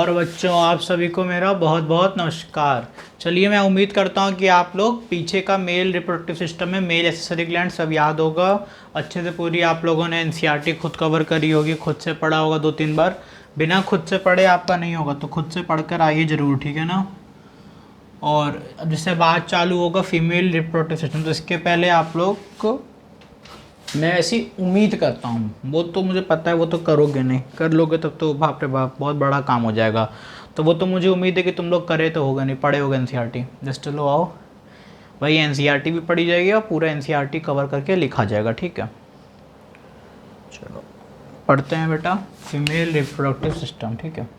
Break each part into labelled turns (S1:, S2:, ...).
S1: और बच्चों आप सभी को मेरा बहुत बहुत नमस्कार। चलिए मैं उम्मीद करता हूँ कि आप लोग पीछे का मेल रिप्रोडक्टिव सिस्टम में मेल एक्सेसरी ग्लैंड सब याद होगा अच्छे से। पूरी आप लोगों ने एनसीईआरटी खुद कवर करी होगी, खुद से पढ़ा होगा 2-3 बार। बिना खुद से पढ़े आपका नहीं होगा, तो खुद से पढ़कर आइए ज़रूर, ठीक है ना। और अब जिससे बात चालू होगा फीमेल रिप्रोडक्टिव सिस्टम, तो इसके पहले आप लोग को मैं ऐसी उम्मीद करता हूँ, वो तो मुझे पता है वो तो करोगे नहीं, कर लोगे तब तो बाप रे बाप बहुत बड़ा काम हो जाएगा। तो वो तो मुझे उम्मीद है कि तुम लोग करे तो होगा नहीं, पढ़े होगे एनसीईआरटी। जस्ट चलो आओ भाई, एनसीईआरटी भी पढ़ी जाएगी और पूरा एनसीईआरटी कवर करके लिखा जाएगा, ठीक है। चलो पढ़ते हैं बेटा, फीमेल रिप्रोडक्टिव सिस्टम, ठीक है।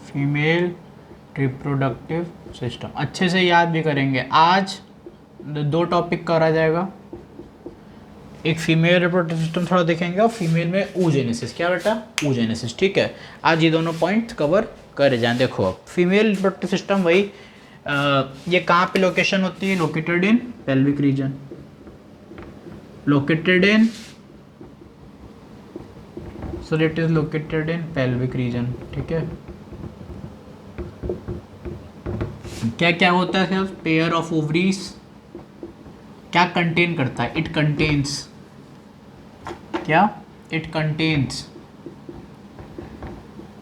S1: फीमेल रिप्रोडक्टिव सिस्टम अच्छे से याद भी करेंगे। आज 2 टॉपिक करा जाएगा, एक फीमेल रिप्रोडक्टिव सिस्टम थोड़ा देखेंगे और फीमेल में oogenesis। क्या बेटा? oogenesis, ठीक है। आज ये दोनों पॉइंट कवर करे जाएं। देखो अब फीमेल रिप्रोडक्टिव सिस्टम वही ये कहाँ पे लोकेशन होती है? Located in pelvic region, located in so it is located in pelvic region, ठीक है। क्या क्या होता है सर? पेयर ऑफ ओवरीज क्या कंटेन करता है? इट कंटेन्स क्या? इट कंटेन्स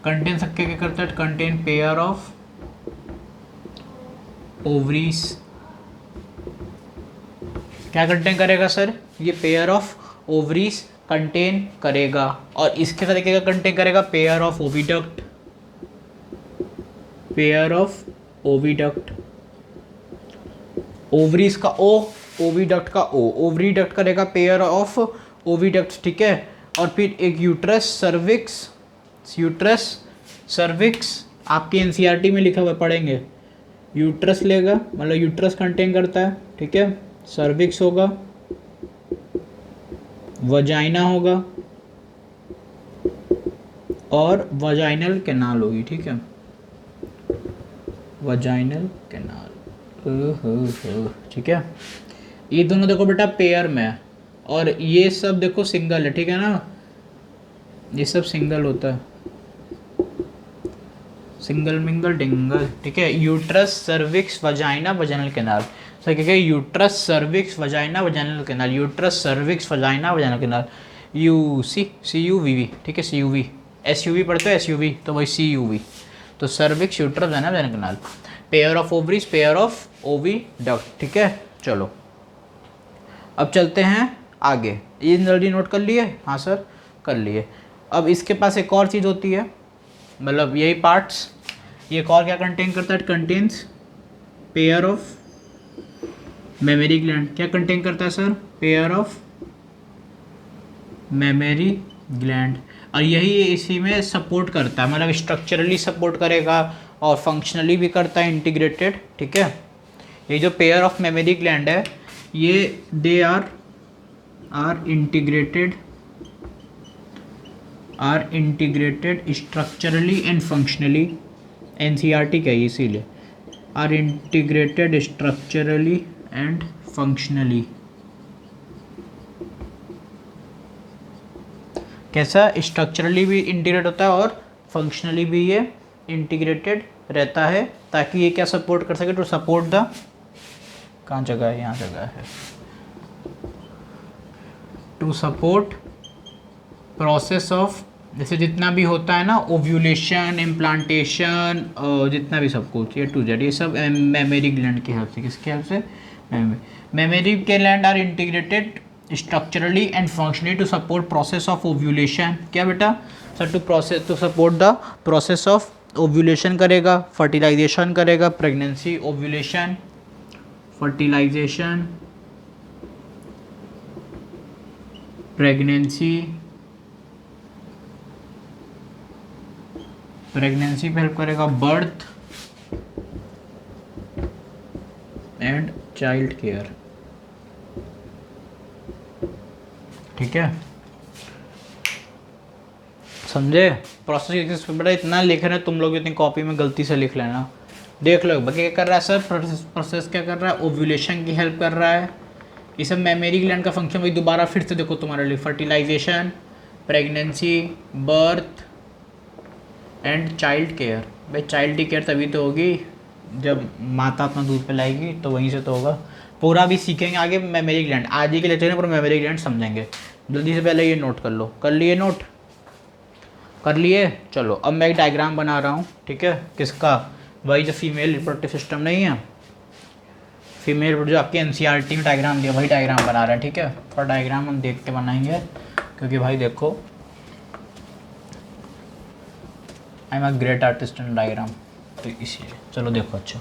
S1: कंटेन सकते क्या करता है? It contain pair of ovaries. क्या कंटेन करेगा सर? ये पेयर ऑफ ओवरीज कंटेन करेगा। और इसके तरीके का कंटेन करेगा pair of oviduct, pair of oviduct. Ovaries का ओ, ओविडक्ट का ओ, ओवरीडक्ट करेगा पेयर ऑफ ओविडक्ट, ठीक है। और फिर एक यूट्रस सर्विक्स, यूट्रस सर्विक्स आपके एनसीईआरटी में लिखा हुआ पढ़ेंगे। यूट्रस लेगा, मतलब यूट्रस कंटेन करता है, ठीक है। सर्विक्स होगा, वजाइना होगा और वजाइनल कैनाल होगी, ठीक है। वजाइनल कैनाल, ठीक है। ये दोनों देखो बेटा पेयर में है और ये सब देखो सिंगल है, ठीक है ना। ये सब सिंगल होता है, सिंगल मिंगल डिंगल, ठीक है। Uterus cervix vagina vaginal canal, सही क्या? Uterus cervix vagina vaginal canal, uterus cervix vagina vaginal canal, CUV, ठीक है। CUV SUV पढ़ते हो, SUV तो वही CUV। तो cervix uterus vagina vaginal canal, pair of ovaries, pair of oviduct, ठीक है। चलो अब चलते हैं आगे। ये जल्दी नोट कर लिए? हाँ सर कर लिए। अब इसके पास एक और चीज़ होती है, मतलब यही पार्ट्स, ये एक और क्या कंटेन करता है? It contains pair of mammary gland. क्या कंटेन करता है sir? Pair of mammary gland. और यही इसी में सपोर्ट करता है, मतलब स्ट्रक्चरली सपोर्ट करेगा और फंक्शनली भी करता है, इंटीग्रेटेड, ठीक है। ये जो पेयर ऑफ मेमरी ग्लैंड है ये they are integrated structurally and functionally. NCERT का है इसीलिए, are integrated structurally and functionally. कैसा? स्ट्रक्चरली भी इंटीग्रेट होता है और फंक्शनली भी ये इंटीग्रेटेड रहता है, ताकि ये क्या सपोर्ट कर सके? टू सपोर्ट द, कहाँ जगह है? यहाँ जगह है। टू सपोर्ट प्रोसेस ऑफ, जैसे जितना भी होता है ना, ओव्यूलेशन, इम्प्लांटेशन, जितना भी सब कुछ A to Z, ये सब मेमरी ग्लैंड की हेल्प से। किसके हेल्प से? Mammary gland are integrated structurally and functionally to support process of ovulation. क्या बेटा sir? To support the process of ovulation करेगा, फर्टिलाइजेशन करेगा, प्रेगनेंसी, ओव्यूलेशन, फर्टिलाइजेशन, प्रेगनेंसी पे हेल्प करेगा, बर्थ एंड चाइल्ड केयर, ठीक है। समझे? प्रोसेस बेटा इतना लिख रहे हैं तुम लोग, इतनी कॉपी में गलती से लिख लेना। देख लो बाकी क्या कर रहा है सर? प्रोसेस क्या कर रहा है? ओव्यूलेशन की हेल्प कर रहा है, ये सब मेमरी ग्लैंड का फंक्शन वही दोबारा फिर से देखो तुम्हारे लिए, fertilisation, pregnancy, birth and child care. भाई चाइल्ड केयर तभी तो होगी जब माता अपना दूध पिलाएगी, तो वहीं से तो होगा। पूरा भी सीखेंगे आगे मेमोरी ग्लैंड, आज ही के लेक्चर में पूरा मेमोरी ग्लैंड समझेंगे। जल्दी से पहले ये नोट कर लो, कर लिए नोट, कर लिए। चलो अब मैं एक डायग्राम बना रहा हूँ, ठीक है, किसका, वही जो फीमेल रिप्रोडक्टिव सिस्टम नहीं है, फीमेल जो आपके एनसीईआरटी में डायग्राम दिया वही डायग्राम बना रहे हैं, ठीक है। थोड़ा डायग्राम हम देख के बनाएंगे, क्योंकि भाई देखो I am a great artist in diagram, तो इसीलिए चलो देखो। अच्छा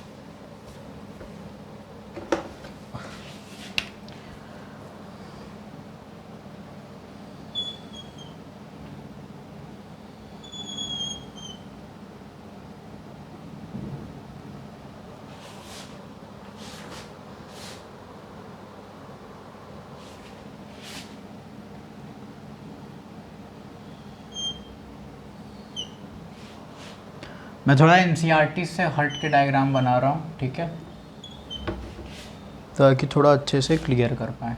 S1: मैं थोड़ा एनसीईआरटी से हट के डायग्राम बना रहा हूँ, ठीक है, ताकि थोड़ा अच्छे से क्लियर कर पाए।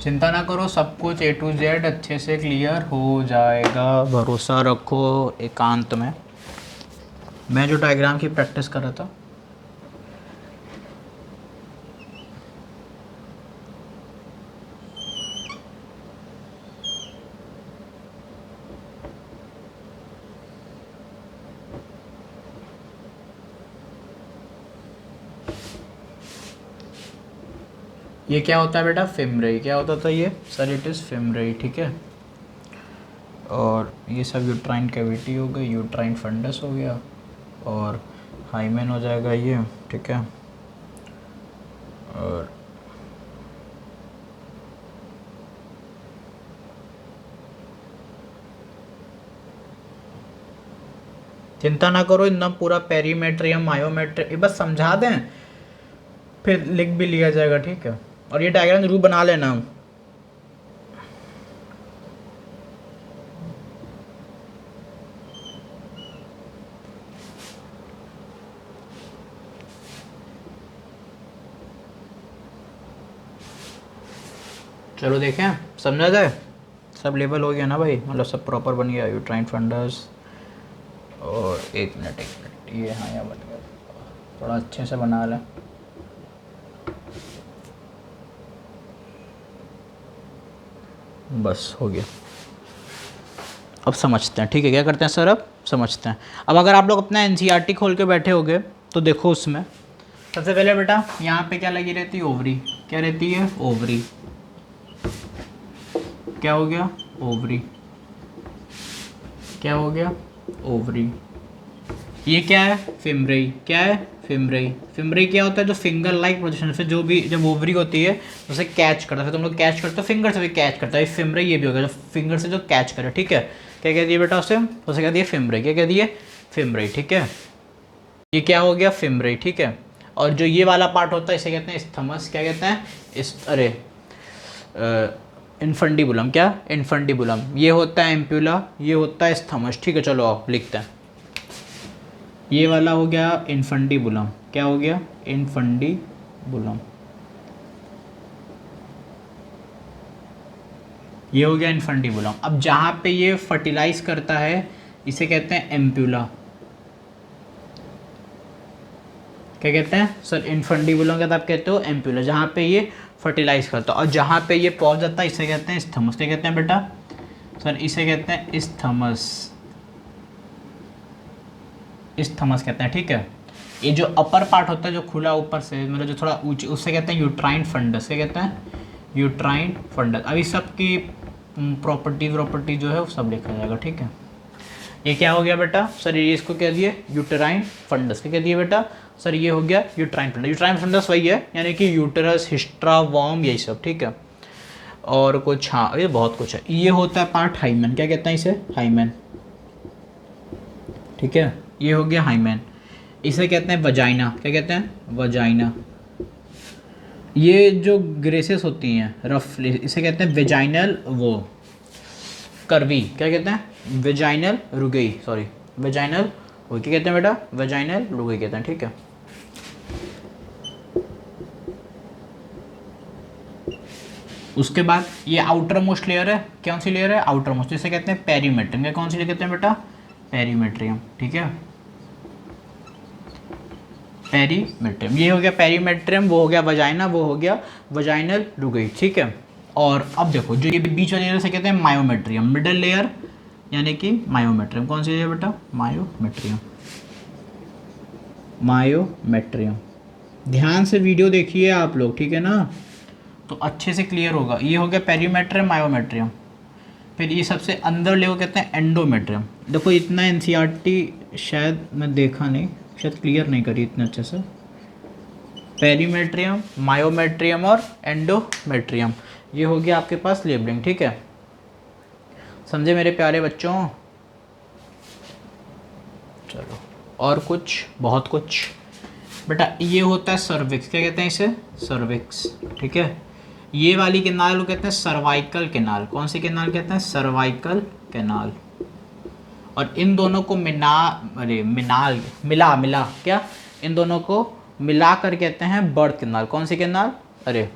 S1: चिंता ना करो, सब कुछ A to Z अच्छे से क्लियर हो जाएगा, भरोसा रखो एकांत में। मैं जो डायग्राम की प्रैक्टिस कर रहा था, ये क्या होता है बेटा, फेमरई। क्या होता था ये सर, इट इज़ फेमरई, ठीक है। और ये सब यूट्राइन कैविटी हो गई, यूट्राइन फंडस हो गया, और हाइमेन हो जाएगा ये, ठीक है। और चिंता ना करो, एकदम पूरा पेरीमेट्रियम मायोमेट्रियम बस समझा दें, फिर लिख भी लिया जाएगा, ठीक है। और ये डायग्राम जरूर बना लेना। चलो देखें, समझा जाए, सब लेबल हो गया ना भाई, मतलब सब प्रॉपर बन गया, यूट्राइन फंडस। और एक मिनट ये, हाँ यहाँ बन गया, थोड़ा अच्छे से बना लें। बस हो गया, अब समझते हैं, ठीक है। क्या करते हैं सर, अब समझते हैं। अब अगर आप लोग अपना एनसीईआरटी खोल के बैठे होगे तो देखो, उसमें सबसे पहले बेटा यहाँ पे क्या लगी रहती है, ओवरी। क्या रहती है, ओवरी। क्या हो गया, ओवरी। क्या हो गया, ओवरी। ये क्या है, फिमरई। क्या है, फिमरई। फिमरई क्या होता है, जो फिंगर लाइक पोजीशन से जो भी जब ओवरी होती है उसे कैच करता है, तुम लोग कैच करते हो फिंगर से भी कैच करता है, फिमरई ये भी होगा जो फिंगर से जो कैच करे, ठीक है। क्या कह दिए बेटा उसे कह दिए फिमरई। क्या कह दिए, फिमरई, ठीक है। ये क्या हो गया, फिमरई, ठीक है। और जो ये वाला पार्ट होता है इसे कहते हैं स्थमस। क्या कहते हैं, अरे इन्फंडिबुलम। क्या, इन्फंडिबुलम। ये होता है एम्प्यूला, ये होता है स्थमस, ठीक है। चलो आप लिखते हैं, ये वाला हो गया इन्फंडिबुलम। क्या हो गया, इन्फंडिबुलम। ये हो गया इन्फंडिबुलम। अब जहाँ पे ये फर्टिलाइज करता है इसे कहते हैं एम्प्यूला। क्या कहते हैं सर, इन्फंडिबुलम का आप कहते हो एम्प्यूला, जहाँ पे ये फर्टिलाइज करता है। और जहाँ पे ये पहुँच जाता है इसे कहते हैं स्थमस। क्या कहते हैं बेटा सर, इसे कहते हैं स्थमस। स्थमस कहते हैं, ठीक है। ये जो अपर पार्ट होता है जो खुला ऊपर से, मतलब जो थोड़ा ऊंचे, उससे कहते हैं यूट्राइन फंडस। क्या कहते हैं, यूट्राइन फंडस। अभी सब की प्रॉपर्टी जो है वो सब लिखा जाएगा, ठीक है। ये क्या हो गया बेटा सर, ये इसको कह दिए यूटेराइन फंडस। क्या कह दिए बेटा सर, ये हो गया यूट्राइन फंडस। यूट्राइन फंडस वही है, यानी कि यूटरस, हिस्ट्रा, वॉर्म, यही सब, ठीक है। और कुछ, हाँ ये बहुत कुछ है। ये होता है पार्ट हाइमेन। क्या कहते हैं इसे, हाइमेन, ठीक है। ये हो गया हाइमेन। इसे कहते हैं वजाइना। क्या कहते हैं, वजाइना। ये जो ग्रेसेस होती हैं रफली, इसे कहते हैं वेजाइनल वो कर्वी। क्या कहते हैं, वेजाइनल रुगई, सॉरी वेजाइनल वो क्या कहते हैं बेटा, वेजाइनल रुगई कहते हैं, ठीक है। उसके बाद ये आउटर मोस्ट लेयर है, कौन सी लेयर है, आउटर मोस्ट, जिसे कहते हैं पेरीमेट्रियम। क्या कौन सी लेयर कहते हैं बेटा, पेरीमेट्रियम, ठीक है, पेरीमेट्रियम। ये हो गया पेरीमेट्रियम, वो हो गया वजाइना, वो हो गया वजाइनल रुगेट, ठीक है। और अब देखो जो ये बीच वाली लेयर से कहते हैं मायोमेट्रियम, मिडल लेयर यानी कि मायोमेट्रियम। कौन सी लेयर बेटा, मायोमेट्रियम, मायोमेट्रियम। ध्यान से वीडियो देखिए आप लोग, ठीक है ना, तो अच्छे से क्लियर होगा। ये हो गया पेरीमेट्रियम, मायोमेट्रियम। फिर ये सबसे अंदर लेवल कहते हैं एंडोमेट्रियम। देखो इतना एनसीईआरटी शायद मैं देखा नहीं, शायद क्लियर नहीं करी इतने अच्छे से। पेरीमेट्रियम, मायोमेट्रियम और एंडोमेट्रियम, ये हो गया आपके पास लेबलिंग, ठीक है। समझे मेरे प्यारे बच्चों। चलो और कुछ, बहुत कुछ बेटा। ये होता है सर्विक्स, क्या कहते हैं इसे, सर्विक्स, ठीक है। ये वाली कैनाल को कहते हैं सर्वाइकल कैनाल। कौन सी कैनाल कहते हैं, सर्वाइकल कैनाल। और इन दोनों को मिला क्या, इन दोनों को मिला कर कहते हैं बर्थ कैनाल। कौन सी कैनाल, अरे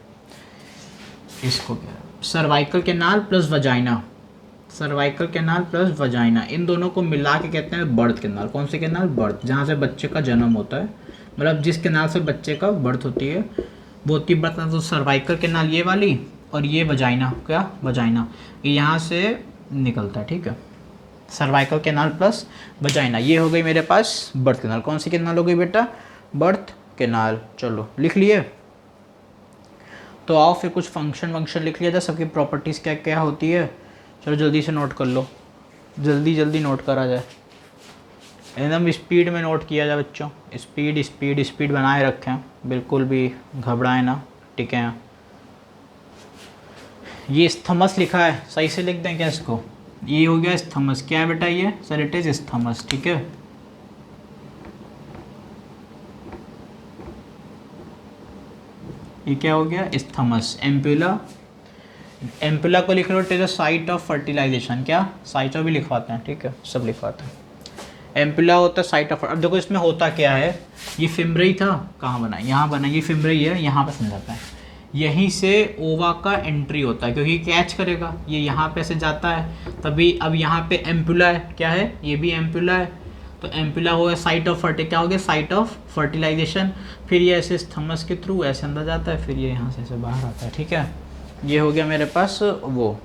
S1: इसको क्या, cervical canal plus vagina, cervical canal plus vagina, इन दोनों को मिला के कहते हैं बर्थ कैनाल। कौन सी कैनाल, बर्थ, जहाँ से बच्चे का जन्म होता है, मतलब जिस कैनाल से बच्चे का बर्थ होती है वो होती है बर्थ। तो सर्वाइकल कैनाल ये वाली, और ये वजाइना, क्या वजाइना, ये यहाँ से निकलता है, ठीक है। सर्वाइकल कैनाल प्लस वजाइना, ये हो गई मेरे पास बर्थ कैनाल। कौन सी कैनाल हो गई बेटा, बर्थ कैनाल। चलो लिख लिए, तो आओ फिर कुछ फंक्शन लिख लिया जाए, सबकी प्रॉपर्टीज़ क्या क्या होती है। चलो जल्दी से नोट कर लो, जल्दी नोट करा जाए, एकदम स्पीड में नोट किया जाए बच्चों। स्पीड बनाए रखें, बिल्कुल भी घबराएं ना, ठीक है। ये स्थमस लिखा है, सही से लिख दें क्या इसको, ये हो गया स्थमस। क्या है बेटा ये, सर इट इज स्थमस, ठीक है। ये क्या हो गया, स्थमस। एम्पुला को लिख लो, it is a site of fertilisation. क्या, साइट ऑफ भी लिखवाते हैं, ठीक है, सब लिखवाते हैं। एम्पुला होता है साइट ऑफ, अब देखो इसमें होता क्या है, ये फिम्ब्रई था, कहाँ बना, यहाँ बना, ये फिम्ब्रई है, यहाँ पे समझाता है। यहीं से ओवा का एंट्री होता है, क्योंकि कैच करेगा, ये यहाँ पे से जाता है, तभी अब यहाँ पे एम्पुला है, क्या है, ये भी एम्पुला है। तो एम्पुला हो गया साइट ऑफ क्या हो गया, साइट ऑफ फर्टिलाइजेशन। फिर ये ऐसे स्थमस के थ्रू ऐसे अंदर जाता है, फिर ये यहाँ से ऐसे बाहर आता है, ठीक है। ये हो गया मेरे पास वो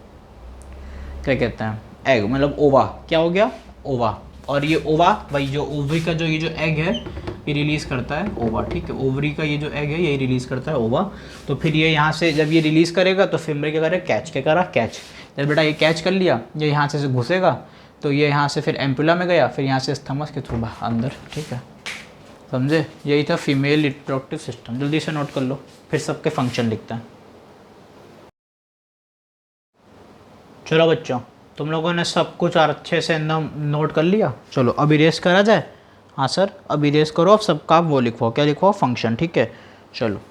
S1: क्या कहते हैं, एग, मतलब ओवा, क्या हो गया, ओवा। और ये ओवा भाई जो ओवरी का जो ये जो एग है ये रिलीज़ करता है ओवा, ठीक है। ओवरी का ये जो एग है ये रिलीज़ करता है ओवा। तो फिर ये यहाँ से जब ये रिलीज़ करेगा तो फिम्ब्रे क्या करेगा, कैच, क्या करा, कैच। जब बेटा ये कैच कर लिया, ये यहाँ से घुसेगा, तो ये यहाँ से फिर एम्पुला में गया, फिर यहाँ से स्थमस के थ्रू अंदर, ठीक है, समझे। यही था फीमेल रिप्रोडक्टिव सिस्टम। जल्दी से नोट कर लो, फिर सबके फंक्शन लिखते हैं। चलो बच्चों, तुम लोगों ने सब कुछ और अच्छे से एकदम नोट कर लिया। चलो अब इरेज करा जाए। हाँ सर, अब इरेज करो, अब सबका वो लिखो, क्या लिखो, फंक्शन, ठीक है। चलो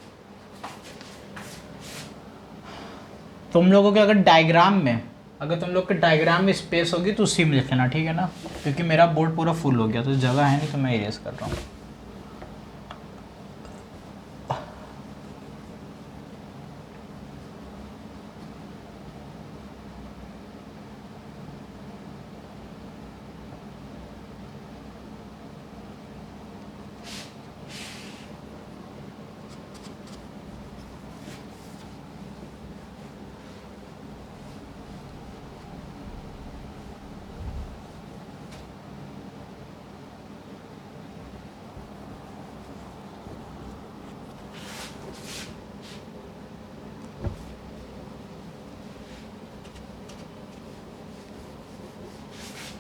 S1: तुम लोगों के अगर डायग्राम में, अगर तुम लोग के डायग्राम में स्पेस होगी तो उसी में लिखना, ठीक है ना, क्योंकि मेरा बोर्ड पूरा फुल हो गया तो जगह है नहीं, तो मैं इरेज कर रहा हूँ।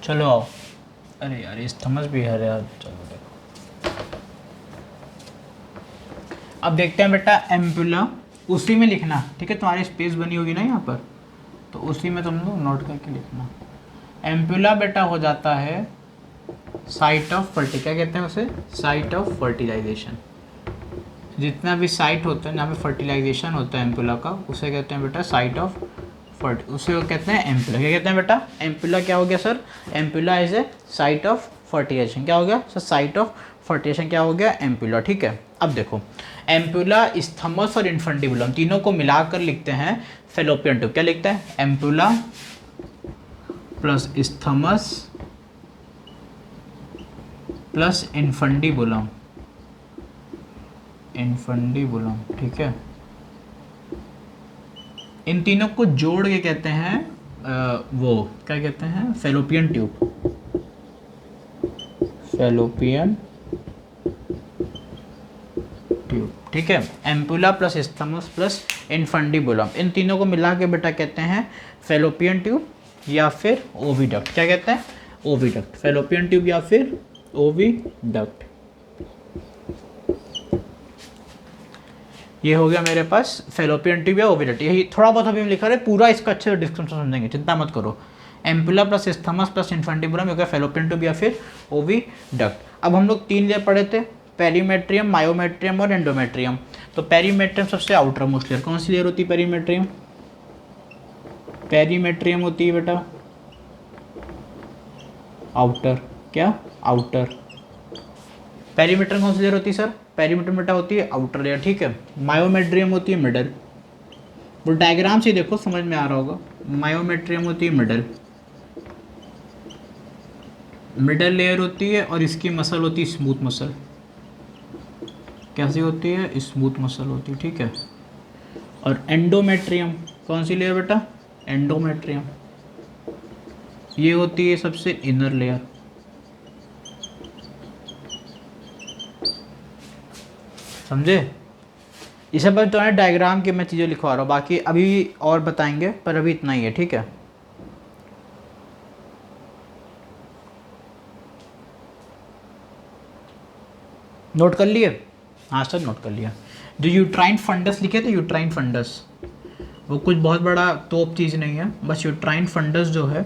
S1: चलो आओ, अरे यार इस थमस भी है यार। चलो देखो, अब देखते हैं बेटा एम्पुला, उसी में लिखना, ठीक है। तुम्हारी स्पेस बनी होगी ना यहाँ पर, तो उसी में तुम लोग नोट करके लिखना। एम्पुला बेटा हो जाता है साइट ऑफ क्या कहते हैं उसे, साइट ऑफ फर्टिलाइजेशन। जितना भी साइट होता है जहाँ पे फर्टिलाइजेशन होता है एम्पुला का, उसे कहते हैं बेटा साइट ऑफ उसे कहते हैं एम्पुला। क्या कहते हैं बेटा, एम्पुला क्या हो गया sir, ampulla is a site of fertilisation क्या हो गया सर, साइट ऑफ फर्टिलाइजेशन क्या हो गया, एम्पुला। ठीक है, अब देखो एम्पुला, इस्थमस और इन्फंडिबुलम तीनों को मिलाकर लिखते हैं फेलोपियन ट्यूब। क्या लिखते हैं, ampulla plus isthmus plus infundibulum, infundibulum. ठीक है, इन तीनों को जोड़ के कहते हैं वो क्या कहते हैं, फेलोपियन ट्यूब, फेलोपियन ट्यूब। ठीक है, ampulla plus isthmus plus infundibulum, इन तीनों को मिला के बेटा कहते हैं फेलोपियन ट्यूब या फिर ओविडक्ट। क्या कहते हैं, ओविडक्ट, फेलोपियन ट्यूब या फिर ओविडक्ट। ये हो गया मेरे पास फेलोपियन ट्यूब या ओविडक्ट। यही थोड़ा बहुत अभी हम लिखा रहे, पूरा इसका अच्छे से डिस्क्रिप्शन समझेंगे, चिंता मत करो। Ampulla plus isthmus plus infundibulum हो गया फेलोपियन ट्यूब या फिर ओविडक्ट। अब हम लोग 3 लेयर पढ़े थे, पेरीमेट्रियम, मायोमेट्रियम और एंडोमेट्रियम। तो पेरीमेट्रियम सबसे आउटर मोस्ट लेयर, कौन सी लेयर होती है पेरीमेट्रियम, पेरीमेट्रियम होती है बेटा आउटर, क्या आउटर। पेरीमीटर कौन सी लेयर होती है सर, पेरीमीटर बेटा होती है आउटर लेयर। ठीक है, मायोमेट्रियम होती है मिडल, वो डायग्राम से देखो समझ में आ रहा होगा, मायोमेट्रियम होती है मिडल, मिडल लेयर होती है और इसकी मसल होती है स्मूथ मसल। कैसी होती है, स्मूथ मसल होती है। ठीक है, और एंडोमेट्रियम कौन सी लेयर बेटा, एंडोमेट्रियम, ये होती है सबसे इनर लेयर। समझे, ये सब तो है डायग्राम के मैं चीज़ें लिखवा रहा हूँ, बाकी अभी और बताएंगे, पर अभी इतना ही है। ठीक है, नोट कर लिए, हाँ सर नोट कर लिया। जो यूट्राइन फंडस लिखे थे, यूट्राइन फंडस, वो कुछ बहुत बड़ा तोप चीज़ नहीं है, बस यूट्राइन फंडस जो है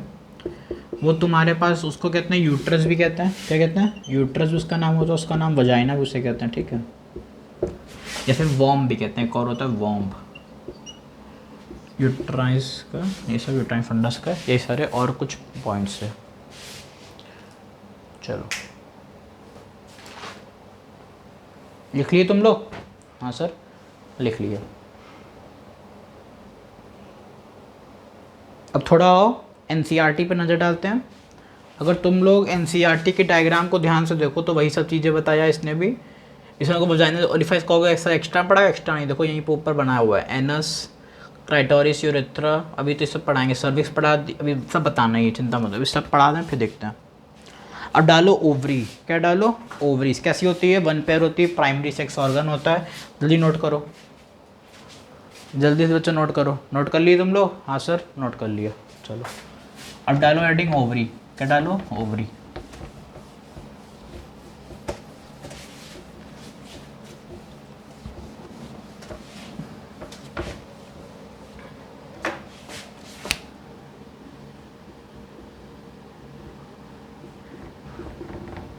S1: वो तुम्हारे पास, उसको कहते हैं यूट्रस भी कहते हैं। क्या कहते हैं, यूट्रस भी उसका नाम होता है, उसका नाम वजाइना भी उसे कहते हैं। ठीक है, या फिर वॉम्ब भी कहते हैं, एक और होता है वॉम्ब। यूट्राइस का ये सब यूट्राइन फंडस का, ये सारे और कुछ पॉइंट्स है। चलो लिख लिए तुम लोग, हाँ सर लिख लिए। अब थोड़ा एनसीईआरटी पे नज़र डालते हैं। अगर तुम लोग एनसीईआरटी के डायग्राम को ध्यान से देखो तो वही सब चीज़ें बताया इसने भी, इसमें को वजाइनल ओरिफाइस कहोगे, एक्स्ट्रा पढ़ा, एक्स्ट्रा नहीं, देखो यहीं पे ऊपर बनाया हुआ है, एनस, क्राइटोरिस, यूरेथ्रा, अभी तो ये सब पढ़ाएंगे, सर्विक्स पढ़ा, अभी सब बताना ही है, चिंता मत, अभी सब पढ़ा दें फिर देखते हैं। अब डालो ओवरी, क्या डालो, ओवरीज कैसी होती है, 1 पेयर होती है, प्राइमरी सेक्स ऑर्गन होता है। जल्दी नोट करो, जल्दी से बच्चों नोट करो, नोट कर लिए तुम लोग, हाँ सर नोट कर लिया। चलो अब डालो हेडिंग ओवरी, क्या डालो, ओवरी।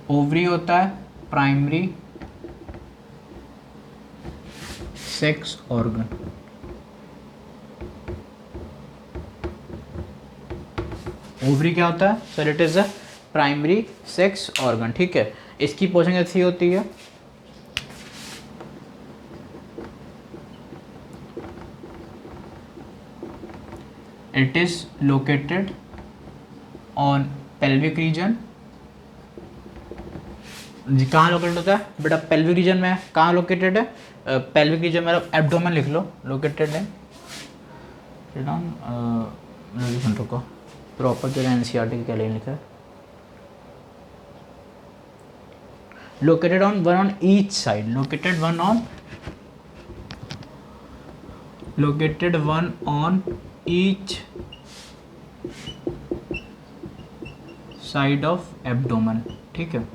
S1: ओवरी होता है प्राइमरी सेक्स ऑर्गन। ओवरी क्या होता है sir, it is a primary sex organ. ठीक है, इसकी पोजीशन ऐसी होती है, it is located on pelvic region. कहाँ लोकेटेड होता है बेटा, पेल्विक रीजन में। कहाँ लोकेटेड है, पेल्विक रीजन में, एब्डोमेन लिख लो, लोकेटेड है, रुको प्रॉपर जो एनसीईआरटी के लिए लिखा है, located on one on each side, located one on each side of abdomen. ठीक है,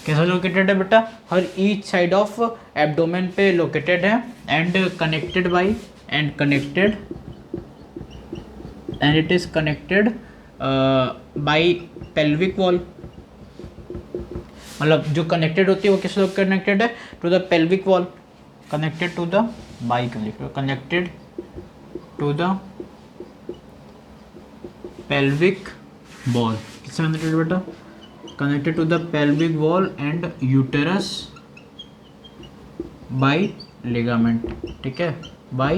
S1: कैसा लोकेटेड है बेटा, हर ईच साइड ऑफ एब्डोमेन पे लोकेटेड है, and it is connected by pelvic wall. मतलब जो कनेक्टेड होती है वो किस लोग कनेक्टेड है, to the pelvic wall, connected to the connected to the pelvic wall. किससे कनेक्टेड बेटा, connected to the pelvic wall and uterus by ligament, ठीक है, बाय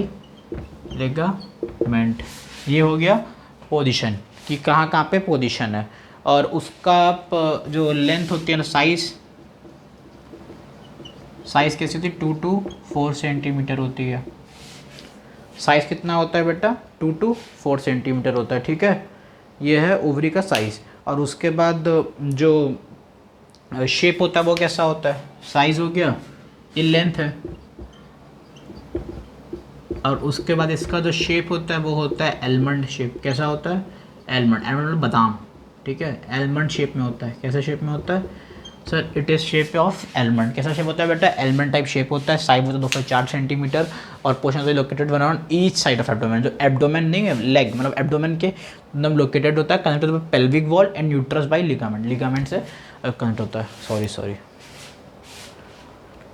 S1: लिगामेंट। ये हो गया पोजीशन कि कहाँ कहाँ पे पोजीशन है। और उसका जो लेंथ होती है ना, साइज़ कैसी होती है, 2 to 4 सेंटीमीटर होती है। साइज़ कितना होता है बेटा, 2 to 4 सेंटीमीटर होता है, ठीक है। ये है ओवरी का साइज़। और उसके बाद जो शेप होता है वो कैसा होता है, साइज़ हो गया, ये लेंथ है। और उसके बाद इसका जो शेप होता है वो होता है एलमंड शेप। कैसा होता है, एलमंड, एलमंड बादाम, ठीक है, एलमंड शेप में होता है। कैसे शेप में होता है sir, it is shape of almond. कैसा शेप होता है बेटा, एलमंड टाइप शेप होता है। साइज होता है 204 सेंटीमीटर। और portion is located one on each side of abdomen. जो एब्डोमेन नहीं है, लेग मतलब एब्डोमेन के एकदम लोकेटेड होता है, connected with pelvic wall and uterus by ligament. Ligament से कनेक्ट होता है। सॉरी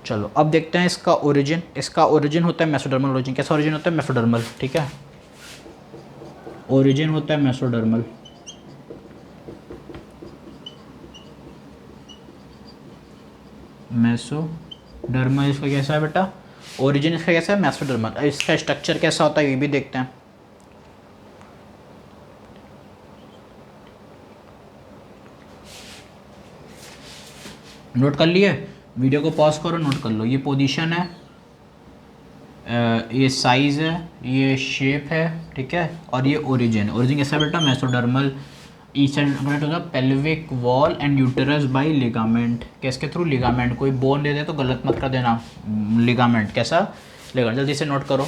S1: चलो अब देखते हैं इसका ओरिजिन। इसका ओरिजिन होता है मेसोडर्मल ओरिजिन। कैसा ओरिजिन होता है, मेसोडर्मल, ठीक है, ओरिजिन होता है मेसोडर्मल। मेसोडर्मल इसका कैसा है बेटा, ओरिजिन इसका कैसा है, मेसोडर्मल। इसका स्ट्रक्चर कैसा होता है ये भी देखते हैं। नोट कर लिए, वीडियो को पॉज करो, नोट कर लो। ये पोजीशन है, ये साइज़ है, ये शेप है, ठीक है, और ये ओरिजिन। ओरिजिन कैसा है बेटा, मेसोडर्मल, ईच एंड कनेक्ट होगा pelvic wall and uterus by ligament. किसके थ्रू, लिगामेंट। कोई बोन दे दे तो गलत मत कर देना, लिगामेंट। कैसा, लिगामेंट। जल्दी से नोट करो,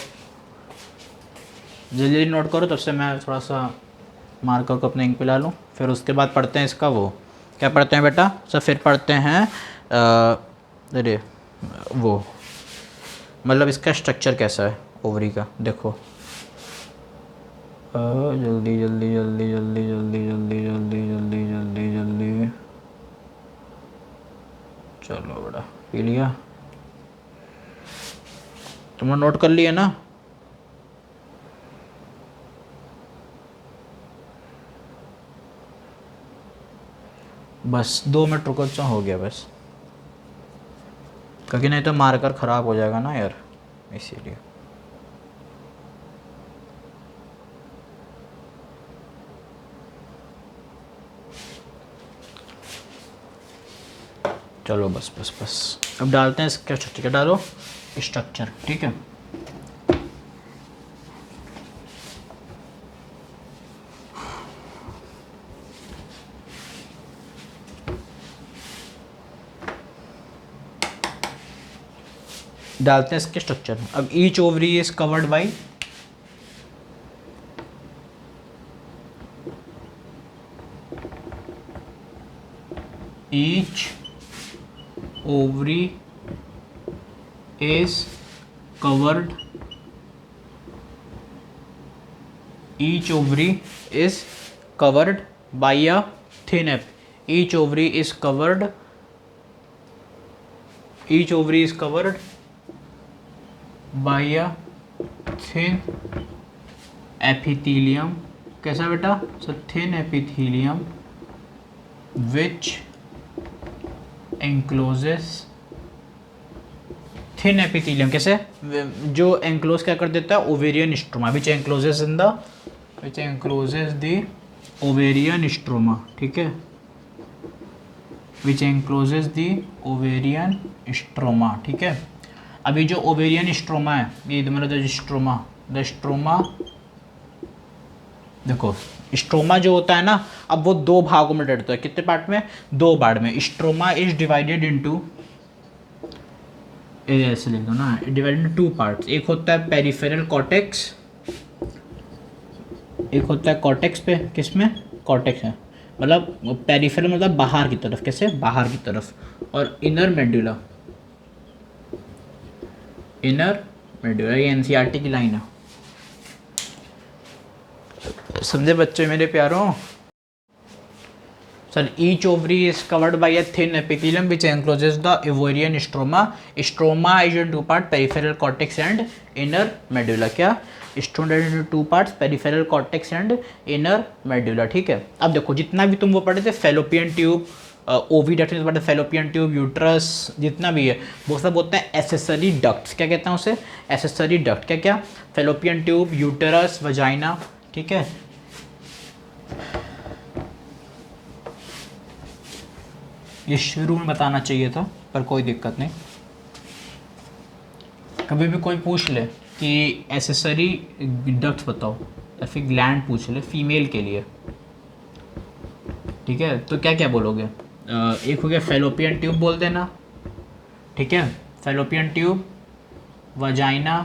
S1: जल्दी नोट करो, तब से मैं थोड़ा सा मार्कर को अपने इंक पे ला लूँ। फिर उसके बाद पढ़ते हैं इसका वो क्या पढ़ते हैं बेटा सर, फिर पढ़ते हैं अरे वो मतलब इसका स्ट्रक्चर कैसा है ओवरी का। देखो जल्दी जल्दी जल्दी जल्दी जल्दी जल्दी जल्दी जल्दी जल्दी जल्दी, चलो बेटा पी लिया, तुमने नोट कर लिया ना। बस 2 मिनट रुको, हो गया बस, क्योंकि नहीं तो मार्कर ख़राब हो जाएगा ना यार, इसीलिए। चलो बस बस बस, अब डालते हैं इसका स्ट्रक्चर। क्या डालो, स्ट्रक्चर, ठीक है। डालते हैं इसके स्ट्रक्चर। अब each ovary is covered by each ovary is covered, each ovary is covered by a thin ep, each ovary is covered, each ovary is covered by a thin epithelium। कैसा बेटा, so thin epithelium which encloses, thin epithelium कैसे, जो enclose क्या कर देता है, ovarian stroma, which encloses in the, which encloses the ovarian stroma, ठीक है, which encloses the ovarian stroma, ठीक है। अभी जो ओवेरियन स्ट्रोमा है, ये मतलब स्ट्रोमा, द स्ट्रोमा, देखो स्ट्रोमा जो होता है ना, अब वो 2 भागों में डिवाइड होता है। कितने पार्ट में, 2 पार्ट में। स्ट्रोमा इज डिवाइडेड इनटू, ऐसे लिख दो ना, डिवाइडेड इनटू 2 पार्ट्स। एक होता है पेरिफेरल कॉर्टेक्स, एक होता है कॉर्टेक्स पे, किसमें, कॉर्टेक्स है, मतलब पेरिफेरल मतलब बाहर की तरफ, कैसे, बाहर की तरफ, और इनर मेडुला, इनर मेडुला, ये एनसीईआरटी की लाइन है, समझे बच्चे मेरे प्यारों। Sir each ovary is covered by a thin epithelium which encloses the ovarian stroma. Stroma is in 2 part, peripheral cortex and inner medulla. क्या, stroma in 2 parts, peripheral cortex and inner medulla, ठीक है। अब देखो जितना भी तुम वो पढ़े थे, fallopian tube, oviduct but fallopian tube, uterus, जितना भी है वो सब होता है एसेसरी डक्ट्स। क्या कहते हैं उसे? Accessory duct. क्या क्या? Fallopian tube, uterus, vagina. ठीक है, ये शुरू में बताना चाहिए था पर कोई दिक्कत नहीं। कभी भी कोई पूछ ले कि एसेसरी डक्ट बताओ या फिर ग्लैंड पूछ ले फीमेल के लिए, ठीक है, तो क्या क्या बोलोगे? एक हो गया फेलोपियन ट्यूब बोल देना, ठीक है, फेलोपियन ट्यूब, वजाइना।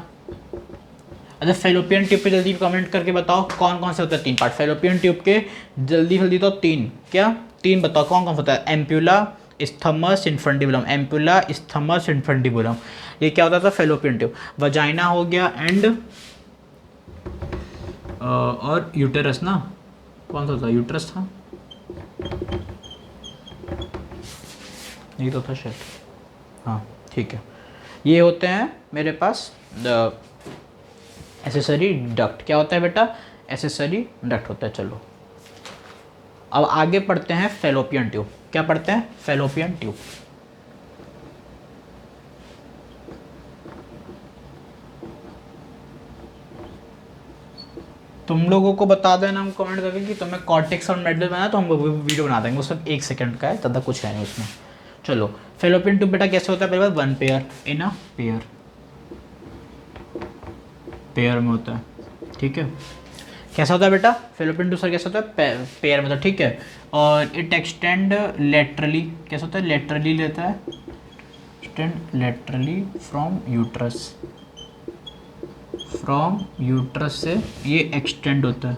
S1: अच्छा, फेलोपियन ट्यूब पे जल्दी कमेंट करके बताओ कौन कौन से होते हैं 3 पार्ट फेलोपियन ट्यूब के, जल्दी जल्दी तो 3, क्या 3 बताओ कौन कौन सा होता है? Ampulla, isthmus, infundibulum. Ampulla, isthmus, infundibulum, ये क्या होता था? Fallopian tube. वजाइना हो गया एंड और यूटेरस ना, कौन सा था? यूट्रस था, नहीं तो था शायद, हाँ ठीक है। ये होते हैं मेरे पास एसेसरी डक्ट। क्या होता है बेटा? एसेसरी डक्ट होता है। चलो अब आगे पढ़ते हैं फेलोपियन ट्यूब। क्या पढ़ते हैं? Fallopian tube. तुम लोगों को बता देना हम कमेंट करके कि तुम्हें कॉर्टेक्स और मेडल बना, तो हम वीडियो बना देंगे, वो सब 1 सेकंड का है, ज़्यादा कुछ है नहीं उसमें। चलो फेलोपियन ट्यूब बेटा कैसे होता है? पहले बात 1 pair in a pair, pair में होता है, ठीक है। कैसा होता है बेटा फेलोपियन ट्यूब? सर कैसा होता है? पेयर में, तो ठीक है। और इट एक्सटेंड लेटरली, कैसा होता है? लेटरली लेता है, extend laterally from uterus, from uterus से ये एक्सटेंड होता है।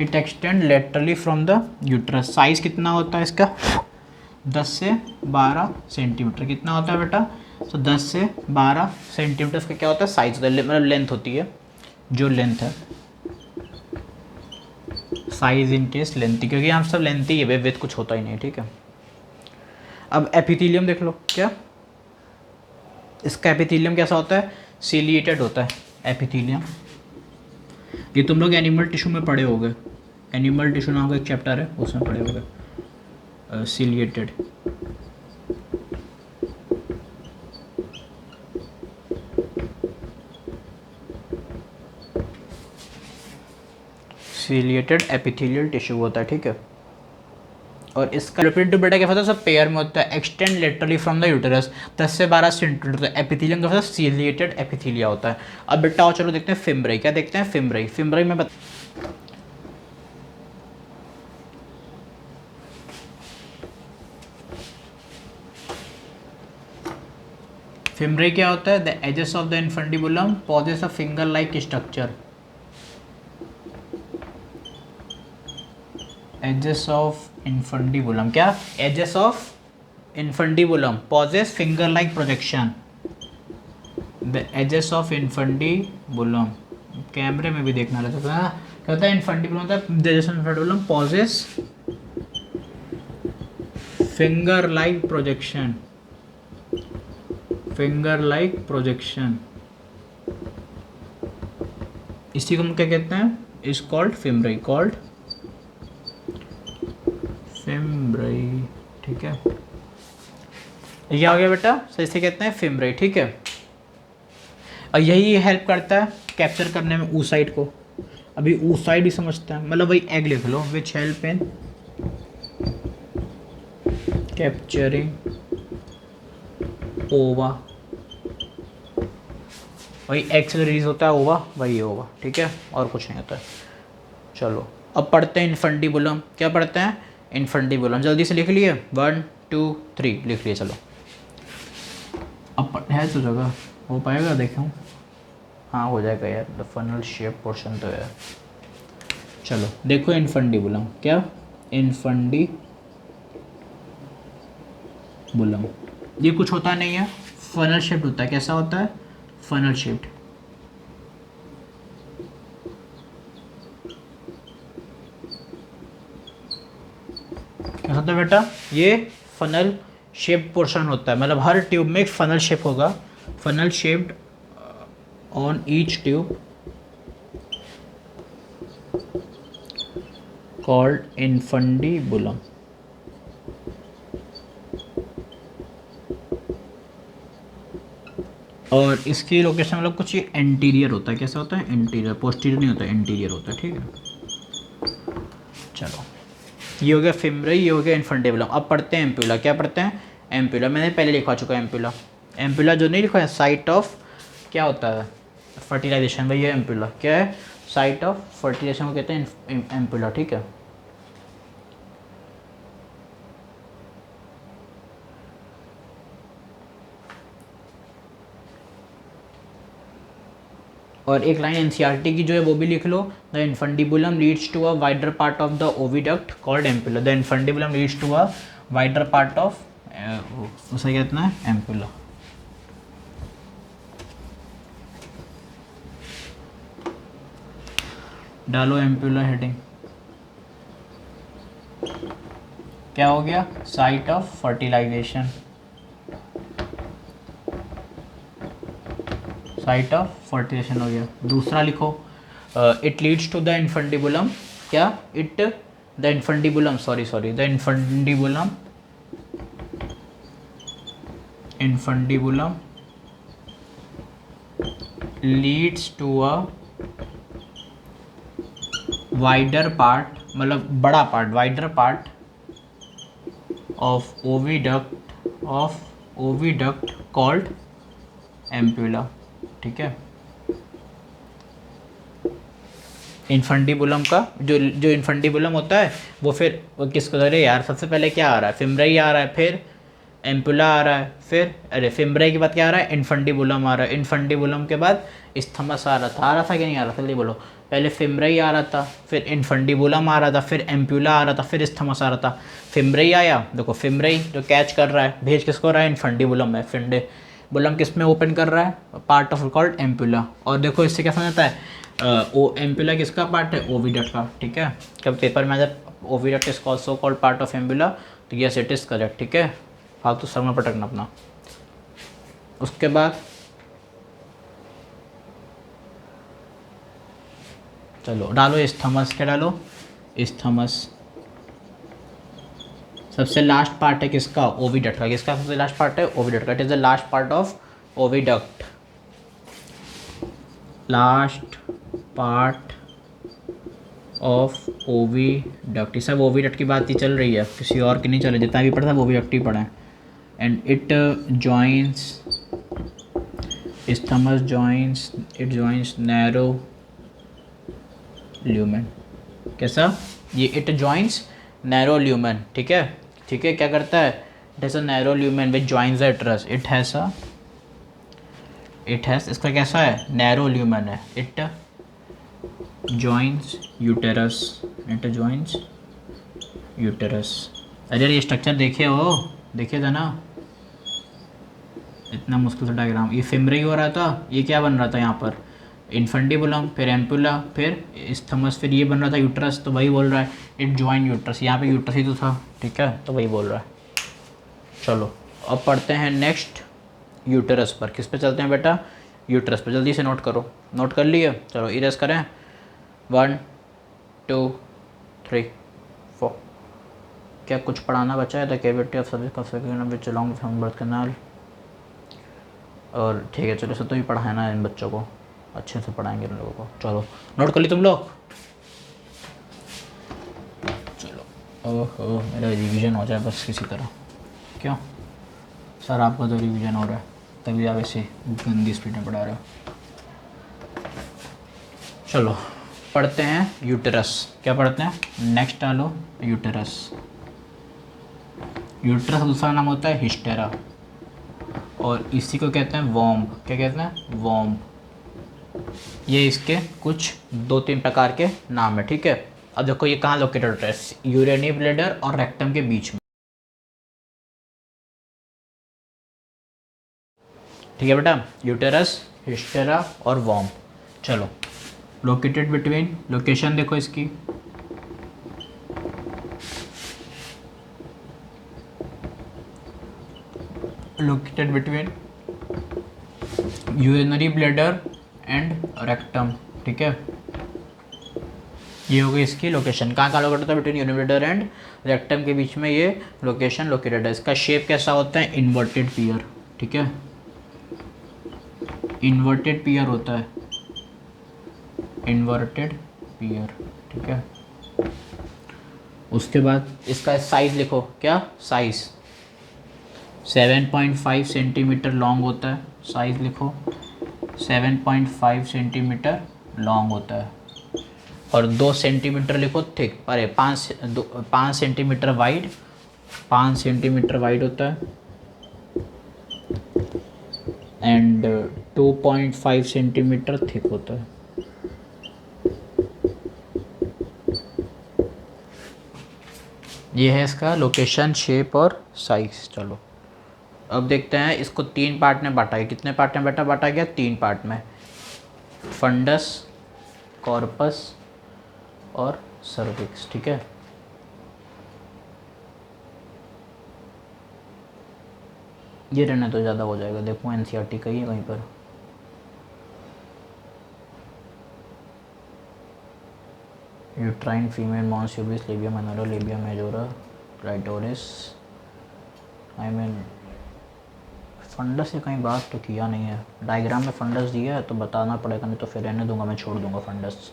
S1: It extend laterally from the uterus. Size कितना होता है इसका? 10 से 12 सेंटीमीटर। कितना होता है बेटा? तो 10 से 12 सेंटीमीटर का क्या होता है? साइज होता है, मतलब लेंथ होती है, जो लेंथ है, साइज इन केस लेंथी, क्योंकि हम सब लेंथी है, विथ कुछ होता ही नहीं, ठीक है। अब एपिथेलियम देख लो। क्या इसका एपिथेलियम कैसा होता है? सिलिएटेड होता है एपिथेलियम। ये तुम लोग एनिमल टिश्यू में पढ़े होगे, एनिमल टिश्यू नाम का एक चैप्टर है उसमें पढ़े होगे, सिलिएटेड। सिलिएटेड एपिथेलियल टिश्यू होता है, ठीक है। और इसका फेलोपियन ट्यूब बेटा क्या होता है? सब पेयर में होता है, extend laterally from the uterus, 10 से 12 सेंटीमीटर होता है। एपिथेलियम का मतलब सिलिएटेड एपिथेलिया होता है। अब बेटा और चलो देखते हैं फिम्ब्राई। क्या देखते हैं? फिम्ब्राई। फिम्ब्राई में फिम्ब्राई क्या होता है? The edges of the infundibulum possess a finger like structure. Edges of infundibulum, क्या? Edges of infundibulum possess finger like projection. The edges of infundibulum, कैमरे में भी देखना रहता है, क्या होता है? इन्फंडिबुलम होता है, the edges of infundibulum possess finger like projection, finger like projection. इसी को हम क्या कहते हैं? Is called fimbriae, called fimbriae, ठीक है। ये आ गया बेटा, सही से कहते हैं फिम्ब्राई, ठीक है। और यही हेल्प करता है कैप्चर करने में oocyte को। अभी oocyte ही समझते हैं, मतलब वही एग लिख लो, विच हेल्प इन कैप्चरिंग ओवा। वही एग से रिलीज होता है ओवा, वही ओवा, ठीक है, और कुछ नहीं होता है। चलो अब पढ़ते हैं इन्फंडिबुलम। क्या पढ़ते हैं? इन्फंडिबुलम। जल्दी से लिख लिए, 1 2 3 लिख लिए। चलो अब है तो जगह हो पाएगा, देखूँ, हाँ हो जाएगा यार। द फनल शेप पोर्शन तो है। चलो देखो इन्फंडिबुलम। क्या? इन्फंडिबुलम ये कुछ होता नहीं है, फनल शेप्ड होता है। कैसा होता है? Funnel shaped. क्या होता है बेटा? ये फनल शेप पोर्शन होता है, मतलब हर ट्यूब में एक फनल शेप होगा, funnel shaped on each tube called infundibulum. और इसकी लोकेशन मतलब कुछ ये एंटीरियर होता है, कैसा होता है एंटीरियर, पोस्टीरियर नहीं होता, एंटीरियर होता है, ठीक है। चलो ये हो गया फिमरई, ये हो गया इन्फंडेबुलम। अब पढ़ते हैं एम्प्यूला। क्या पढ़ते हैं एम्प्यूला, मैंने पहले लिखवा चुका है एम्प्यूला। एम्प्यूला जो नहीं लिखा है साइट ऑफ क्या होता है फर्टिलाइजेशन, भाई ये एम्प्यूला क्या है, साइट ऑफ फर्टिलाइजेशन को कहते हैं एम्प्यूला, ठीक है। और एक लाइन एनसीईआरटी की जो है वो भी लिख लो, the infundibulum leads to a wider part of the oviduct called ampulla. The infundibulum leads to a wider part of उसे कहते हैं एम्पुला। डालो एम्पुला हेडिंग। क्या हो गया, site of fertilisation, site of fertilisation हो गया। दूसरा लिखो, it leads to the infundibulum, क्या it the infundibulum the infundibulum leads to a wider part, मतलब बड़ा part, wider part of oviduct called ampulla, ठीक है। इन्फंडिबुलम का जो इन्फंडिबुलम होता है वो फिर वो किसको, अरे यार सबसे पहले क्या आ रहा है, फिमरई आ रहा है, फिर एम्पुला आ रहा है, फिर अरे फिमरई के बाद क्या आ रहा है, इन्फंडिबुलम आ रहा है, इन्फंडिबुलम के बाद इस्थमस आ रहा था कि नहीं आ रहा था, जल्दी बोलो। पहले फिमरई आ रहा था, फिर इन्फंडिबुलम आ रहा था, फिर एम्पुला आ रहा था, फिर इस्थमस आ रहा था। फिमरई आया, देखो फिमरई जो कैच कर रहा है, भेज किसको रहा है, इन्फंडिबुलम है, फिंडिबुलम किस में ओपन कर रहा है, पार्ट ऑफ कॉल्ड एम्पुला। और देखो इससे क्या समझ आता है, ओ एम्पुला किसका पार्ट है, ओविडक्ट का, ठीक है। कब पेपर में जब oviduct is also called part of ampulla, तो यस इट इज़ करेक्ट, ठीक है। फालतू सर में पटकना अपना। उसके बाद चलो डालो इस्थमस, क्या डालो, इस्थमस। सबसे लास्ट पार्ट है किसका, ओविडक्ट का, किसका सबसे लास्ट पार्ट है, ओविडक्ट का। It is the last part of oviduct, last part of oviduct. सब ओविडक्ट की बात ही चल रही है, किसी और की नहीं चल रही, जितना भी पढ़ा था ओविडक्ट ही पढ़ा है। And it joins, isthmus joins, it joins narrow lumen, कैसा, ये इट जॉइंस नैरो ल्यूमेन, ठीक है, ठीक है। क्या करता है, it has a narrow lumen which joins the uterus, it has इसका कैसा है, नैरो ल्यूमेन है, it joins uterus, it joins uterus. अरे ये स्ट्रक्चर देखे हो, देखे था ना, इतना मुश्किल सा डायग्राम। ये फिमरई हो रहा था, ये क्या बन रहा था यहाँ पर, इन्फंडिबुलम, फिर एम्पुला, फिर इस्थमस, फिर ये बन रहा था यूट्रस, तो वही बोल रहा है इट जॉइन यूट्रस, यहाँ पे यूट्रस ही तो था, ठीक है, तो वही बोल रहा है। चलो अब पढ़ते हैं नेक्स्ट यूटेरस पर। किस पे चलते हैं बेटा, यूट्रस पर। जल्दी से नोट करो, नोट कर लिए, चलो इरेज करें, 1 2 3 4। क्या कुछ पढ़ाना बचा है, the cavity of service which along from birth canal, और ठीक है चलो सब तो भी पढ़ाना है इन बच्चों को, अच्छे से पढ़ाएंगे इन लोगों को। चलो नोट कर ली तुम लोग, चलो। ओहो मेरा रिवीजन हो जाए बस किसी तरह, क्यों सर आपका तो रिवीजन हो रहा है, तभी आप ऐसे गंदी स्पीड में पढ़ा रहे हो। चलो पढ़ते हैं यूटेरस। क्या पढ़ते हैं, नेक्स्ट डालो यूटेरस। यूटेरस दूसरा नाम होता है हिस्टेरा, और इसी को कहते हैं वॉम्ब। क्या कहते हैं, वॉम्ब। ये इसके कुछ 2-3 प्रकार के नाम है, ठीक है। अब देखो ये कहाँ लोकेटेड होता है, यूरेनी ब्लैडर और रेक्टम के बीच में, ठीक है बेटा। यूटेरस, हिस्टेरा और वॉम्ब। चलो लोकेटेड बिटवीन, लोकेशन देखो इसकी, located between urinary bladder and rectum, ठीक है। ये हो गई इसकी लोकेशन, कहाँ लोकेटेड होता है, between urinary bladder and rectum के बीच में ये लोकेशन लोकेटेड है। इसका शेप कैसा होता है, इन्वर्टेड पीयर, ठीक है। इन्वर्टेड पियर होता है, इन्वर्टेड पियर, ठीक है। उसके बाद इसका साइज़ लिखो, क्या साइज़ 7.5 सेंटीमीटर लॉन्ग होता है, साइज़ लिखो 7.5 सेंटीमीटर लॉन्ग होता है, और 2 सेंटीमीटर लिखो थिक, अरे 5 सेंटीमीटर वाइड, 5 सेंटीमीटर वाइड होता है, एंड 2.5 सेंटीमीटर थिक होता है। ये है इसका लोकेशन, शेप और साइज। चलो अब देखते हैं, इसको 3 पार्ट में बांटा गया। कितने पार्ट में बांटा गया? 3 पार्ट में, फंडस, कॉर्पस और सर्विक्स, ठीक है। ये रहने तो ज़्यादा हो जाएगा, देखो एनसीईआरटी का ही है कहीं पर। Uterine female mons pubis labia minora labia majora clitoris. I mean fundus से कहीं बात तो किया नहीं है, डायग्राम में फंडस दिया है तो बताना पड़ेगा, नहीं तो फिर रहने दूंगा, मैं छोड़ दूंगा फंडस।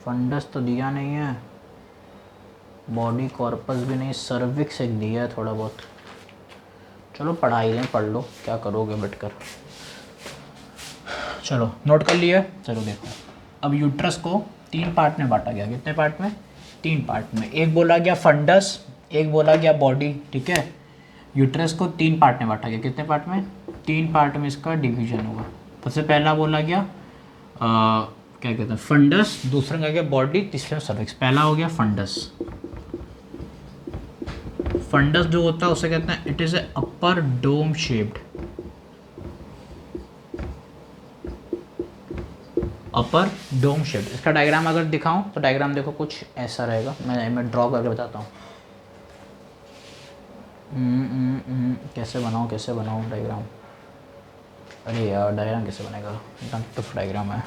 S1: फंडस तो दिया नहीं है, बॉडी कॉर्पस भी नहीं, सर्विक्स एक दिया है थोड़ा बहुत। चलो पढ़ाई लें, पढ़ लो, क्या करोगे बैठकर। चलो नोट कर लिया। चलो देखो, अब यूट्रस को 3 पार्ट में बांटा गया। कितने पार्ट में? 3 पार्ट में। एक बोला गया फंडस, एक बोला गया बॉडी, ठीक है। यूट्रस को 3 पार्ट में बांटा गया। कितने पार्ट में? 3 पार्ट में इसका डिवीजन होगा। सबसे पहला बोला गया क्या कहते हैं, फंडस, दूसरा का गया बॉडी, तीसरा सर्विक्स। पहला हो गया फंडस। फंडस जो होता है उसे कहते हैं, it is a upper dome shaped, upper dome shaped. इसका डायग्राम अगर दिखाऊं तो डायग्राम देखो कुछ ऐसा रहेगा, मैं ड्रॉ करके बताता हूँ। कैसे बनाऊँ डायग्राम? अरे यार डायग्राम कैसे बनेगा, एकदम टफ डायग्राम है।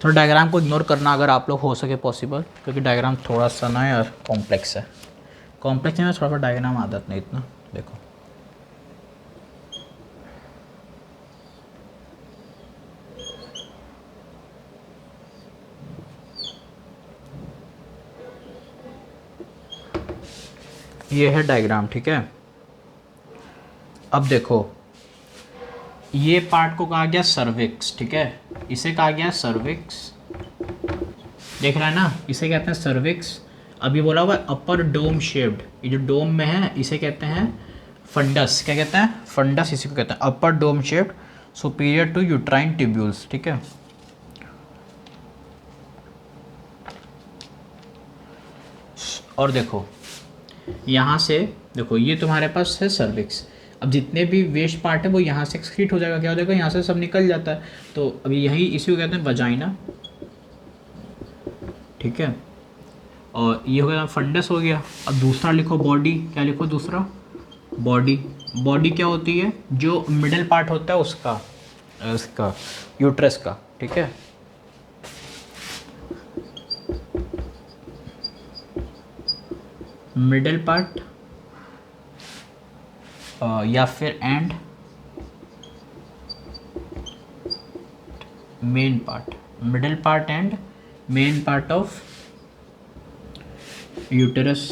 S1: तो डायग्राम को इग्नोर करना अगर आप लोग हो सके पॉसिबल, क्योंकि डायग्राम थोड़ा सा ना यार कॉम्प्लेक्स है। कॉम्प्लेक्स में थोड़ा सा डायग्राम आदत नहीं इतना। देखो ये है डायग्राम, ठीक है। अब देखो ये पार्ट को कहा गया सर्विक्स, ठीक है। इसे कहा गया सर्विक्स, देख रहा है ना, इसे कहते हैं सर्विक्स। अभी बोला हुआ अपर डोम शेप्ड, ये जो डोम में है इसे कहते हैं फंडस। क्या कहते हैं? फंडस, इसी को कहते हैं upper dome shaped superior to uterine tubules, ठीक है। और देखो यहाँ से देखो, ये तुम्हारे पास है सर्विक्स। अब जितने भी वेस्ट पार्ट है वो यहाँ से एक्सक्रीट हो जाएगा। क्या हो जाएगा? यहाँ से सब निकल जाता है। तो अभी यही इसी को कहते हैं वजाइना, ठीक है। और ये हो गया फंडस हो गया। अब दूसरा लिखो बॉडी। क्या लिखो दूसरा? बॉडी। बॉडी क्या होती है? जो मिडल पार्ट होता है उसका यूट्रस का, ठीक है। मिडल पार्ट या फिर and main part, middle part and main part of uterus,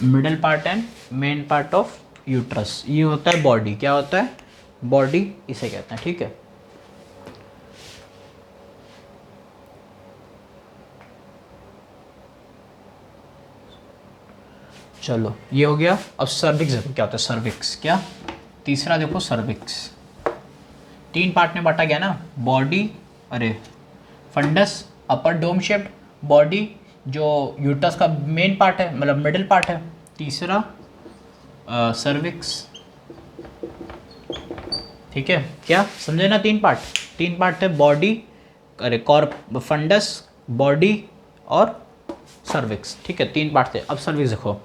S1: middle part and main part of uterus, ये होता है बॉडी। क्या होता है? बॉडी इसे कहते हैं, ठीक है। चलो ये हो गया। अब सर्विक्स देखो क्या होता है। सर्विक्स क्या? तीसरा देखो सर्विक्स, 3 पार्ट में बांटा गया ना, बॉडी, अरे फंडस अपर डोम शेप्ड, बॉडी जो यूट्रस का मेन पार्ट है, मतलब मिडिल पार्ट है, तीसरा सर्विक्स, ठीक है। क्या समझे ना? 3 पार्ट है, बॉडी, अरे फंडस, बॉडी और सर्विक्स, ठीक है। 3 पार्ट थे। अब सर्विक्स देखो,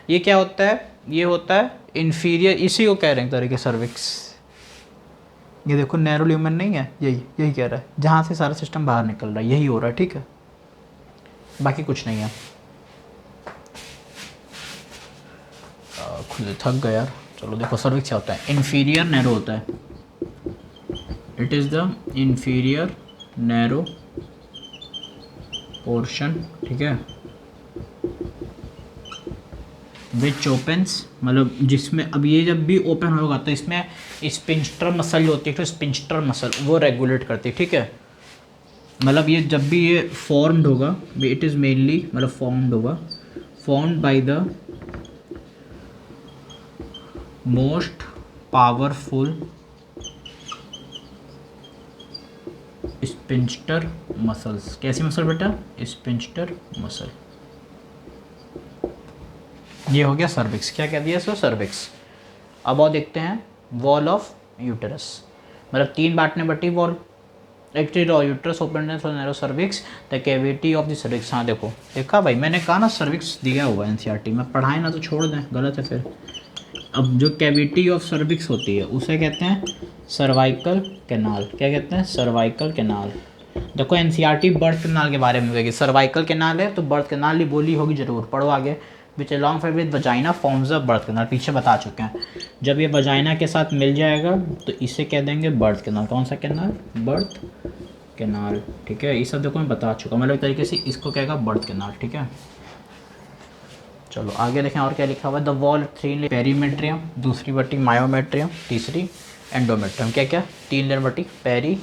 S1: ये क्या होता है? ये होता है इन्फीरियर, इसी को कह रहे हैं तरीके सर्विक्स। ये देखो नैरो ल्यूमेन नहीं है, यही कह रहा है, जहाँ से सारा सिस्टम बाहर निकल रहा है, यही हो रहा है, ठीक है। बाकी कुछ नहीं है। खुद थक गया यार। चलो देखो सर्विक्स क्या होता है, इन्फीरियर नैरो होता है, it is the inferior narrow portion, ठीक है, विच ओपन्स, मतलब जिसमें अब ये जब भी ओपन होगा तो इसमें स्पिंस्टर मसल जो होती है, तो स्पिंस्टर मसल वो रेगुलेट करती है, ठीक है। मतलब ये जब भी ये फॉर्म्ड होगा, इट इज़ मेनली मतलब फॉर्म्ड होगा, formed by the most powerful sphincter muscles. कैसी मसल बेटा? Sphincter muscle. ये हो गया सर्विक्स। क्या कह दिया इसको? सर्विक्स। अब और देखते हैं वॉल ऑफ यूटरस, मतलब 3 बांटने बटी वॉल, एक uterus open for narrow cervix, the cavity of the cervix. हाँ देखो, देखा भाई, मैंने कहा ना सर्विक्स दिया हुआ है एनसीईआरटी में, पढ़ाए ना तो छोड़ दें, गलत है फिर। अब जो कैविटी ऑफ सर्विक्स होती है उसे कहते हैं सर्वाइकल कैनाल। क्या कहते हैं? Cervical canal. देखो एनसीईआरटी बर्थ कैनाल के बारे में होगी, सर्वाइकल कैनाल है तो बर्थ कैनाल ही बोली होगी जरूर, पढ़ो आगे। Which along five with vagina forms the birth canal, पीछे बता चुके हैं। जब ये वजाइना के साथ मिल जाएगा तो इसे कह देंगे बर्थ कैनाल। कौन सा कैनाल? बर्थ कैनाल, ठीक है। ये सब देखो मैं बता चुका, मतलब एक तरीके से इसको कहेगा बर्थ कैनाल, ठीक है। चलो आगे देखें और क्या लिखा हुआ है। द वॉल 3 पेरीमेट्रियम, दूसरी बटी मायोमेट्रियम, तीसरी एंडोमेट्रियम। क्या क्या? 3 लेयर बटी पेरी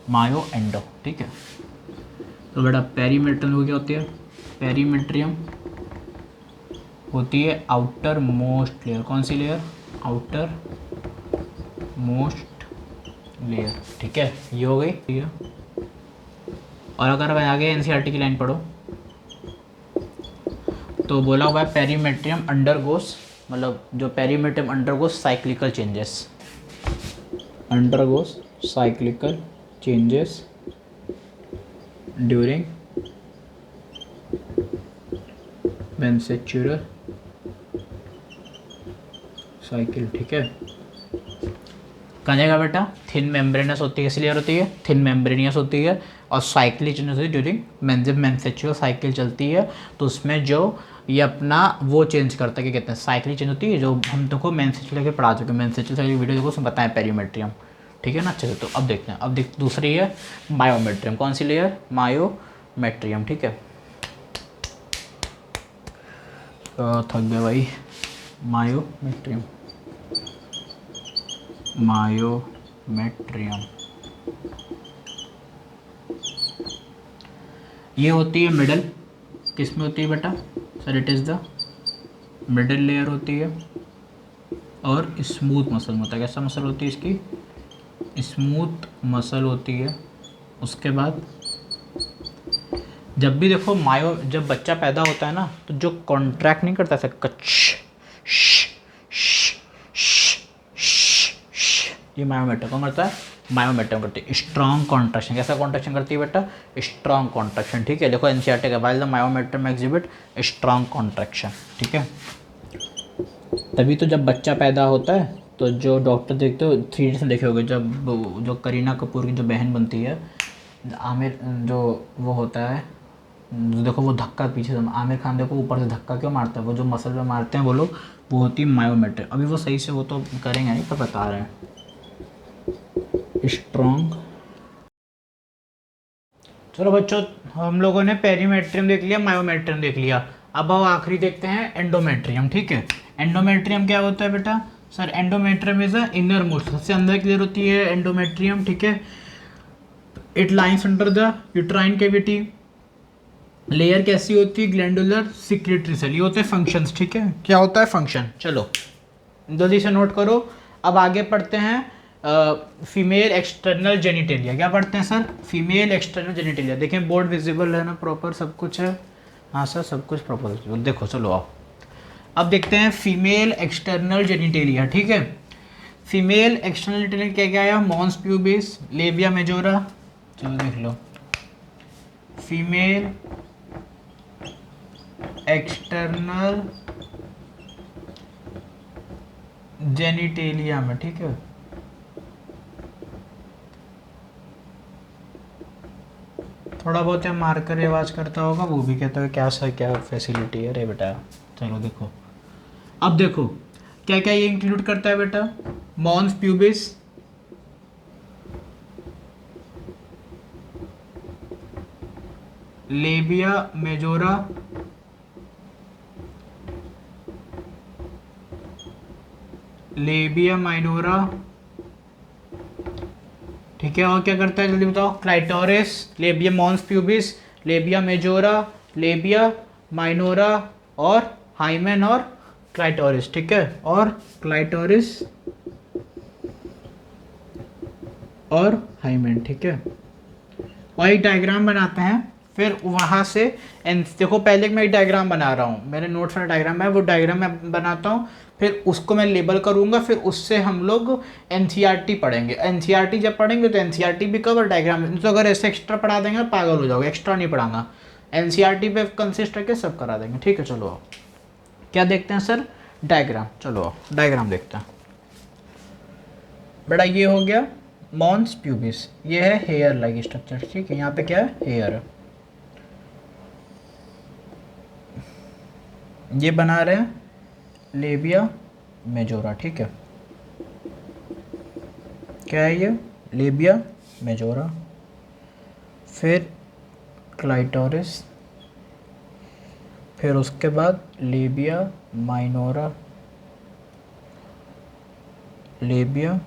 S1: मायो एंडो, ठीक है। तो बेटा पेरीमेट्रियम क्या होती है? पेरीमेट्रियम होती है आउटर मोस्ट लेयर। कौन सी लेयर? आउटर मोस्ट लेयर, ठीक है। ये हो गई, ठीक है। और अगर अब आगे एनसीईआरटी की लाइन पढ़ो तो बोला हुआ है पेरीमेट्रियम अंडरगोस, मतलब जो perimetrium undergoes cyclical changes, undergoes cyclical changes during menstrual cycle, ठीक है। कहाँ जाएगा बेटा? थिन मेम्ब्रेनस होती है, इसलिए होती है थिन मेम्ब्रेनियस होती है, और साइक्लिक चेंज होती है ड्यूरिंग जब मेंस्ट्रुअल साइकिल चलती है तो उसमें जो ये अपना वो चेंज करता है, क्या कहते हैं? साइकिल चेंज होती है, जो हम देखो मेंस्ट्रुअल के पढ़ा चुके हैं, मेंस्ट्रुअल साइकिल वीडियो देखो उसमें बताएं पेरीमेट्रियम, ठीक है ना, अच्छे से। तो अब देखते हैं, अब दूसरी है मायोमेट्रियम। कौन सी लेयर? मायोमेट्रियम, ठीक है। थक गया भाई। मायोमेट्रियम, मायोमेट्रियम ये होती है मिडल, किस में होती है बेटा? Sir it is the middle layer होती है, और स्मूथ मसल होता है। कैसा मसल होती है इसकी? स्मूथ मसल होती है। उसके बाद जब भी देखो जब बच्चा पैदा होता है ना तो जो कॉन्ट्रैक्ट नहीं करता ऐसा ये मायोमेट्रियम कौन करता है? मायोमेट्रियम करती है स्ट्रॉन्ग कॉन्ट्रैक्शन। कैसा कॉन्ट्रैक्शन करती है बेटा? स्ट्रॉन्ग कॉन्ट्रैक्शन, ठीक है। देखो एनसीईआरटी का while the myometrium exhibit strong contraction, ठीक है। तभी तो जब बच्चा पैदा होता है तो जो डॉक्टर देखते हो 3D से देखे होगे, जब जो करीना कपूर की जो बहन बनती है आमिर, जो वो होता है, देखो वो धक्का पीछे से आमिर खान देखो ऊपर से धक्का क्यों मारता है, वो जो मसल पे मारते हैं वो लोग, वो होती है मायोमेट्रियम। अभी वो सही से वो तो करेंगे नहीं, तो बता रहे हैं स्ट्रॉन्ग। चलो बच्चों, हम लोगों ने पेरीमेट्रियम देख लिया, मायोमेट्रियम देख लिया। अब हम आखिरी देखते हैं एंडोमेट्रियम, ठीक है। एंडोमेट्रियम क्या होता है बेटा? Sir endometrium is a innermost, सबसे अंदर की लेयर होती है एंडोमेट्रियम, ठीक है। It lines under the uterine cavity. Layer कैसी होती है? Glandular secretory cell. ये होते हैं फंक्शंस, ठीक है। क्या होता है? फंक्शन। चलो जल्दी से नोट करो। अब आगे पढ़ते हैं फीमेल एक्सटर्नल जेनिटेलिया। क्या पढ़ते हैं सर? Female external genitalia. देखें बोर्ड विजिबल है ना, प्रॉपर सब कुछ है। हाँ सर सब कुछ प्रॉपर विजिबल, देखो। चलो आओ अब देखते हैं फीमेल एक्सटर्नल जेनिटेलिया, ठीक है। फीमेल एक्सटर्नल जेनिटेलिया क्या क्या आया? Mons pubis, labia majora. चलो देख लो, फीमेल एक्सटर्नल जेनिटेलिया में, ठीक है। थोड़ा बहुत है मार्कर आवाज करता होगा, वो भी कहता है क्या सर क्या फैसिलिटी है रे बेटा। चलो देखो, अब देखो क्या क्या ये इंक्लूड करता है बेटा? Mons pubis, labia majora, labia minora, ठीक है, और क्या करता है जल्दी बताओ? Clitoris, labia mons pubis, labia majora, labia minora और हाइमेन और क्लाइटोरिस, ठीक है, और क्लाइटोरिस और हाइमेन, ठीक है। और एक डायग्राम बनाते हैं, फिर वहाँ से देखो पहले मैं एक डायग्राम बना रहा हूँ, मेरे नोट्स में डायग्राम है, वो डायग्राम मैं बनाता हूँ, फिर उसको मैं लेबल करूँगा, फिर उससे हम लोग एनसीईआरटी पढ़ेंगे। एनसीईआरटी जब पढ़ेंगे तो एनसीईआरटी भी कवर, डायग्राम तो अगर ऐसे एक्स्ट्रा पढ़ा देंगे पागल हो जाओगे, एक्स्ट्रा नहीं पढ़ाना, एनसीईआरटी पे कंसिस्ट करके सब करा देंगे, ठीक है। चलो आओ, क्या देखते हैं सर? डायग्राम। चलो आओ डायग्राम देखते हैं बेटा। ये हो गया मॉन्स प्यूबिस, ये है हेयर लाइक स्ट्रक्चर, ठीक है, यहाँ पे क्या है? हेयर है। ये बना रहे हैं लेबिया मेजोरा, ठीक है, क्या है ये? लेबिया मेजोरा, फिर क्लाइटोरिस, फिर उसके बाद लेबिया माइनोरा, लेबिया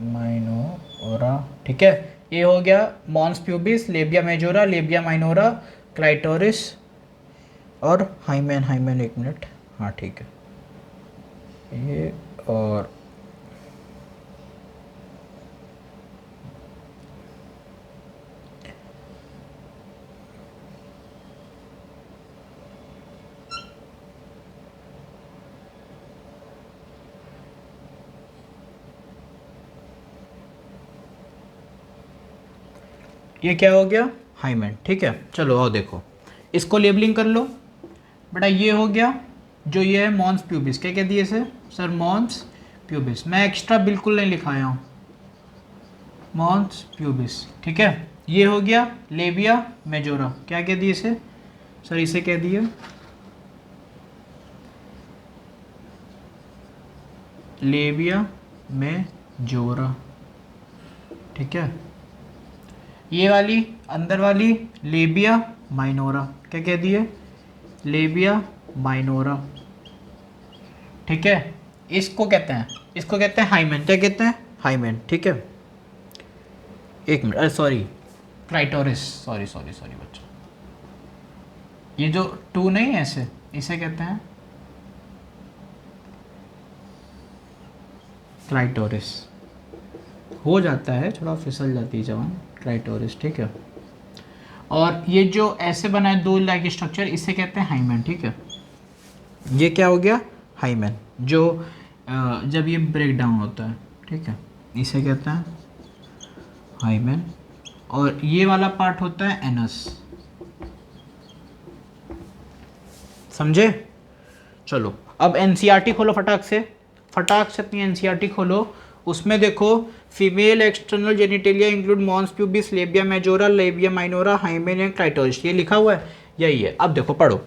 S1: माइनोरा, ठीक है। ये हो गया mons pubis, labia majora, labia minora, clitoris और हाइमेन। हाइमेन एक मिनट, हाँ ठीक है, ये और ये क्या हो गया? हाइमेन, ठीक है। चलो आओ देखो, इसको लेबलिंग कर लो बेटा। ये हो गया जो ये है मॉन्स प्यूबिस, क्या कह दिए इसे सर? मॉन्स प्यूबिस, मैं एक्स्ट्रा बिल्कुल नहीं लिखाया हूँ, मॉन्स प्यूबिस, ठीक है। ये हो गया लेबिया मेजोरा, क्या कह दिए इसे सर? इसे कह दिए लेबिया मेजोरा, ठीक है। ये वाली अंदर वाली लेबिया माइनोरा, क्या कह दिए? लेबिया माइनोरा, ठीक है। इसको कहते हैं, इसको कहते हैं हाइमेन, क्या कहते हैं? हाइमेन, ठीक है। एक मिनट, अरे sorry, clitoris, sorry sorry sorry बच्चों, ये जो टू नहीं है ऐसे, इसे कहते हैं क्लाइटोरिस। हो जाता है थोड़ा, फिसल जाती है जवान, क्लाइटोरिस, ठीक है। और ये जो ऐसे बना है दो लाइक स्ट्रक्चर, इसे कहते हैं हाइमेन, ठीक है। ये क्या हो गया? हाइमेन, जो जब ये ब्रेक डाउन होता है, ठीक है, इसे कहते हैं हाइमेन। और ये वाला पार्ट होता है एनस, समझे? चलो अब एनसीईआरटी खोलो फटाक से, फटाक से अपनी एनसीईआरटी खोलो। उसमें देखो female external genitalia include mons pubis, labia majora, labia minora, hymen and clitoris, ये लिखा हुआ है, यही है। अब देखो पढ़ो,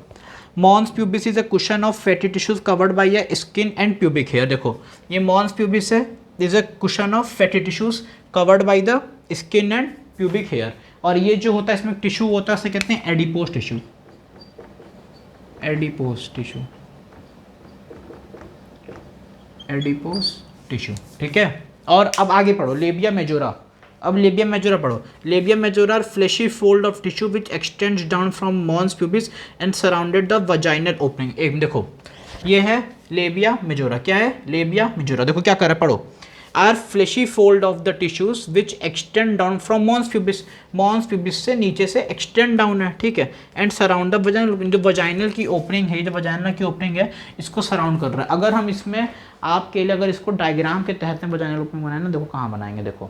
S1: mons pubis is a cushion of fatty tissues covered by a skin and pubic hair. देखो ये मॉन्स प्यूबिस है, is a cushion of fatty tissues covered by the skin and pubic hair. और ये जो होता है इसमें टिश्यू होता है, उसे कहते हैं adipose tissue, adipose tissue, adipose tissue, ठीक है। और अब आगे पढ़ो लेबिया मेजोरा। अब लेबिया मेजोरा पढ़ो। Labia majora are fleshy fold of tissue which extends down from mons pubis and surrounded the vaginal opening. एक देखो ये है लेबिया मेजोरा, क्या है? Labia majora. देखो क्या कर रहा है, पढ़ो। Are fleshy fold of the tissues which extend down from mons pubis, mons pubis से नीचे से एक्सटेंड डाउन है, ठीक है, एंड सराउंड द वजाइनल, जो वजाइनल की ओपनिंग है, जो वजाइनल की ओपनिंग है इसको सराउंड कर रहा है। अगर हम इसमें आपके लिए अगर इसको डायग्राम के तहत में वजाइनल ओपनिंग बनाए ना, देखो कहाँ बनाएंगे, देखो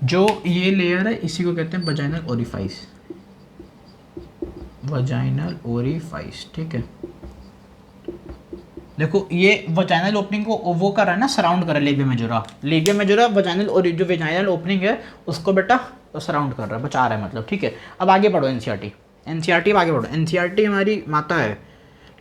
S1: जो ये लेयर है इसी को कहते हैं वजाइनल ओरिफाइस, वजाइनल ओरिफाइस, ठीक है। देखो ये वजाइनल ओपनिंग को वो कर रहा है ना, सराउंड कर रहा है labia majora. Labia majora vaginal और जो वजाइनल ओपनिंग है उसको बेटा सराउंड कर रहा है, बचा रहा है मतलब, ठीक है। अब आगे पढ़ो एनसीईआरटी, एनसीईआरटी अब आगे पढ़ो। एनसीईआरटी हमारी माता है,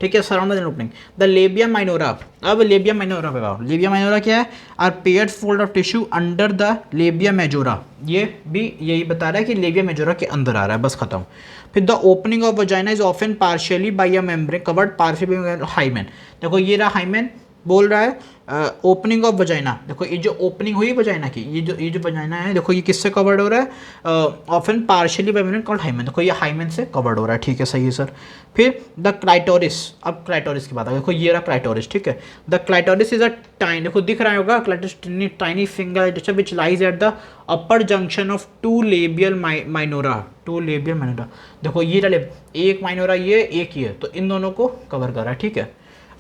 S1: ठीक है, surround the opening the labia minora. अब लेबिया माइनोरा पे आओ। लेबिया माइनोरा क्या है? Are paired fold of tissue under the labia majora. ये भी यही बता रहा है कि लेबिया मेजोरा के अंदर आ रहा है, बस खत्म। फिर the opening of vagina is often partially by a membrane covered partially by hymen. देखो ये रहा हाइमेन, बोल रहा है ओपनिंग ऑफ वजाइना। देखो ये जो ओपनिंग हुई वजाइना की, ये जो वजाइना है, देखो ये किससे कवर्ड हो रहा है? Often partially bye membrane called hymen. देखो ये हाइमेन से कवर्ड हो रहा है, ठीक है, सही है सर। फिर द क्लाइटोरिस, अब क्लाइटोरिस की बात है। देखो ये रहा क्लाइटोरिस, ठीक है। The clitoris is a tiny, देखो दिख रहा होगा clitoris, tiny finger which lies at the upper junction of two labial minora. Two labial minora, देखो ये रहा एक माइनोरा, ये एक ये, तो इन दोनों को कवर कर रहा है, ठीक है।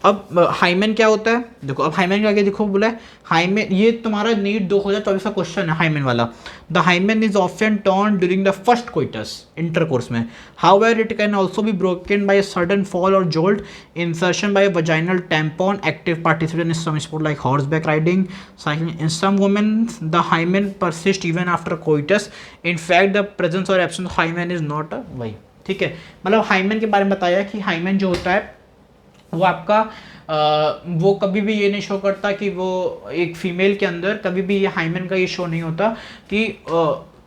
S1: अब हाइमेन क्या होता है? देखो अब हाइमेन का आगे देखो बोला है हाइमेन, ये तुम्हारा नीट 2024 का क्वेश्चन है हाइमेन वाला। The hymen is often torn during the first coitus, intercourse में। However it can also be broken by sudden fall और jolt, insertion by vaginal tampon, active participation in some sport like horseback riding, cycling. In some women the hymen persist even after coitus. In fact the presence और absence of hymen is not a वही, ठीक है। मतलब hymen के बारे में बताया कि हाइमेन जो होता है वो आपका वो कभी भी ये नहीं शो करता कि वो एक फीमेल के अंदर कभी भी ये हाइमेन का ये शो नहीं होता कि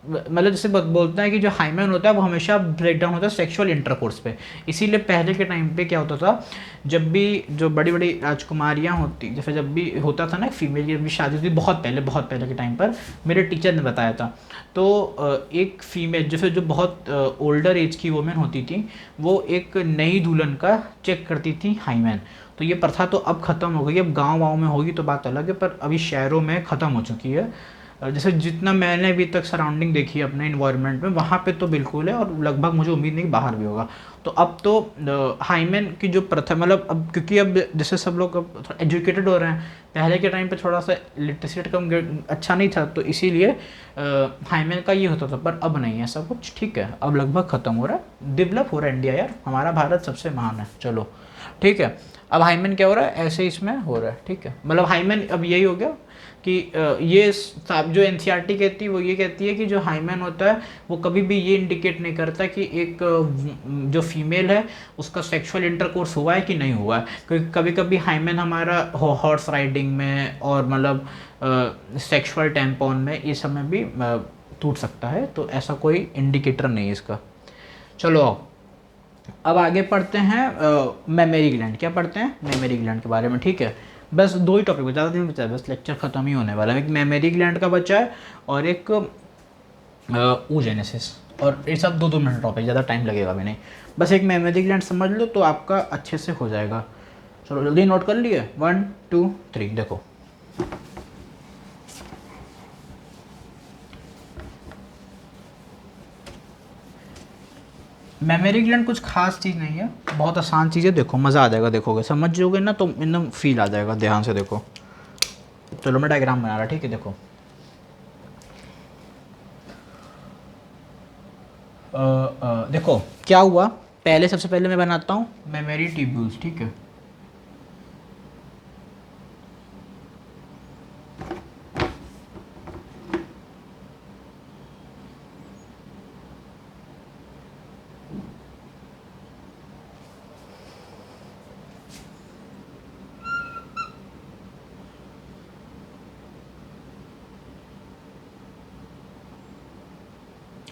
S1: मतलब जैसे बोलता है कि जो हाइमेन होता है वो हमेशा ब्रेक डाउन होता है सेक्सुअल इंटरकोर्स पे। इसीलिए पहले के टाइम पे क्या होता था, जब भी जो बड़ी बड़ी राजकुमारियाँ होती, जैसे जब भी होता था ना फीमेल की भी शादी होती, बहुत पहले के टाइम पर मेरे टीचर ने बताया था। तो एक फीमेल जैसे जो बहुत ओल्डर एज की वुमेन होती थी, वो एक नई दुल्हन का चेक करती थी हाइमेन। तो ये प्रथा तो अब ख़त्म हो गई, अब गाँव में होगी तो बात अलग है, पर अभी शहरों में ख़त्म हो चुकी है। जैसे जितना मैंने अभी तक सराउंडिंग देखी है अपने इन्वायरमेंट में, वहाँ पे तो बिल्कुल है, और लगभग मुझे उम्मीद नहीं कि बाहर भी होगा। तो अब तो हाइमेन की जो प्रथा, मतलब अब क्योंकि अब जैसे सब लोग अब थोड़ा एजुकेटेड हो रहे हैं, पहले के टाइम पे थोड़ा सा लिटरेसी रेट कम अच्छा नहीं था, तो इसीलिए हाइमेन का ये होता था, पर अब नहीं है सब कुछ, ठीक है। अब लगभग ख़त्म हो रहा है, डेवलप हो रहा है इंडिया यार, हमारा भारत सबसे महान है, चलो ठीक है। अब हाइमेन क्या हो रहा है, ऐसे इसमें हो रहा है, ठीक है। मतलब हाइमेन अब यही हो गया कि ये जो एनसीईआरटी कहती है वो ये कहती है कि जो हाइमेन होता है वो कभी भी ये इंडिकेट नहीं करता कि एक जो फीमेल है उसका सेक्सुअल इंटरकोर्स हुआ है कि नहीं हुआ है, क्योंकि कभी कभी हाइमेन हमारा हॉर्स राइडिंग में और मतलब सेक्सुअल टैम्पॉन में ये सब में भी टूट सकता है, तो ऐसा कोई इंडिकेटर नहीं है इसका। चलो अब आगे पढ़ते हैं मेमोरी ग्लैंड। क्या पढ़ते हैं? मेमोरी ग्लैंड के बारे में, ठीक है। बस दो ही टॉपिक ज़्यादा दिन बचा है, बस लेक्चर ख़त्म ही होने वाला है। एक मेमोरी ग्लैंड का बचा है और एक oogenesis, और ये सब 2-2 मिनट टॉपिक, ज़्यादा टाइम लगेगा भी नहीं। बस एक मेमोरी ग्लैंड समझ लो तो आपका अच्छे से हो जाएगा। चलो जल्दी नोट कर लिए, 1 2 3 देखो। मेमोरी ग्लैंड कुछ खास चीज़ नहीं है, बहुत आसान चीज़ है, देखो मज़ा आ जाएगा, देखोगे समझ जाओगे ना तो एकदम फील आ जाएगा, ध्यान से देखो। चलो मैं डायग्राम बना रहा, ठीक है। देखो देखो क्या हुआ, पहले सबसे पहले मैं बनाता हूँ मेमोरी ट्यूब्यूल्स, ठीक है।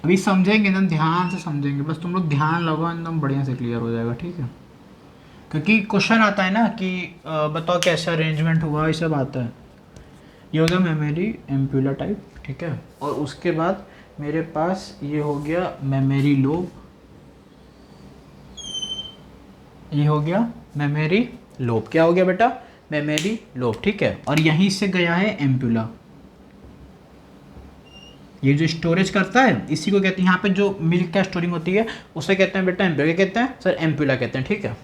S1: अभी समझेंगे ना, ध्यान से समझेंगे, बस तुम लोग ध्यान लगाओ, एकदम बढ़िया से क्लियर हो जाएगा, ठीक है। क्योंकि क्वेश्चन आता है ना कि बताओ कैसे अरेंजमेंट हुआ, ये सब आता है। ये हो गया मेमोरी एम्पुला टाइप, ठीक है। और उसके बाद मेरे पास ये हो गया मेमोरी लोब, ये हो गया मेमोरी लोब। क्या हो गया बेटा? मेमोरी लोब, ठीक है। और यहीं से गया है एम्पुला, ये जो स्टोरेज करता है इसी को कहते हैं, यहाँ पे जो मिल्क का स्टोरिंग होती है उसे कहते हैं बेटा एम्पुला। क्या कहते हैं सर? एम्पुला कहते हैं, ठीक है।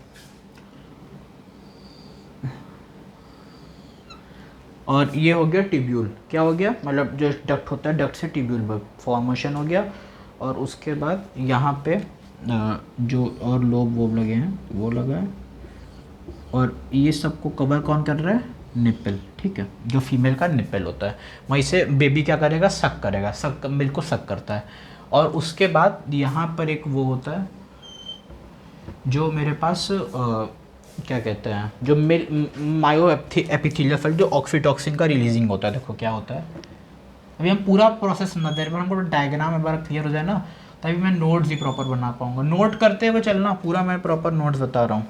S1: और ये हो गया ट्यूब्यूल। क्या हो गया? मतलब जो डक्ट होता है, डक्ट से ट्यूब्यूल फॉर्मेशन हो गया। और उसके बाद यहाँ पे जो और लोब वोब लगे हैं वो लगा है, और ये सबको कवर कौन कर रहा है? निप्पल, ठीक है। जो फीमेल का निप्पल होता है, वहीं से बेबी क्या करेगा? सक करेगा, सक मिल्क को सक करता है। और उसके बाद यहाँ पर एक वो होता है जो मेरे पास क्या कहते हैं जो मायो एपिथेलियल सेल जो ऑक्सीटॉक्सिन का रिलीजिंग होता है। देखो क्या होता है, अभी हम पूरा प्रोसेस समझ रहे हैं, पर हमको डायग्राम एक बार क्लियर हो जाए ना, तभी मैं नोट्स ही प्रॉपर बना पाऊंगा। नोट करते हुए चलना, पूरा मैं प्रॉपर नोट्स बता रहा हूँ।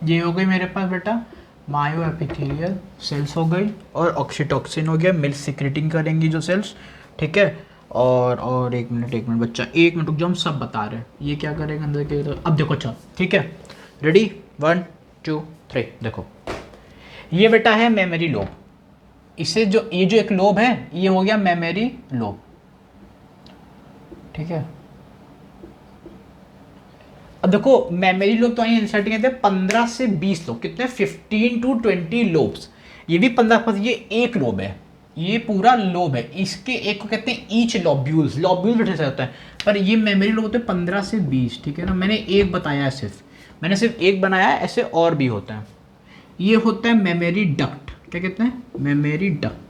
S1: ये हो गई मेरे पास बेटा मायो एपिथेलियल सेल्स हो गई, और ऑक्सीटॉक्सिन हो गया, मिल्क सिक्रेटिंग करेंगी जो सेल्स, ठीक है। और एक मिनट बच्चा, एक मिनट रुक जाओ, हम सब बता रहे हैं। ये क्या करेंगे अंदर के, तो अब देखो अच्छा ठीक है, रेडी 1 2 3। देखो ये बेटा है मेमोरी लोब, इसे जो ये जो एक लोब है ये हो गया मेमोरी लोब, ठीक है। अब देखो मेमोरी लोब तो इंसर्टिंग कहते हैं 15 से 20 लोब, कितने 15 to 20 लोब्स। ये भी 15 पर ये एक लोब है, ये पूरा लोब है, इसके एक को कहते हैं ईच लॉब्यूल्स, लॉब्यूल बैठे से होता है, पर ये मेमोरी लोब होते हैं 15 से 20, ठीक है ना। मैंने एक बताया है, मैंने सिर्फ एक बनाया है, ऐसे और भी होता है। ये होता है मेमोरी डक्ट, क्या कहते हैं मेमोरी डक्ट।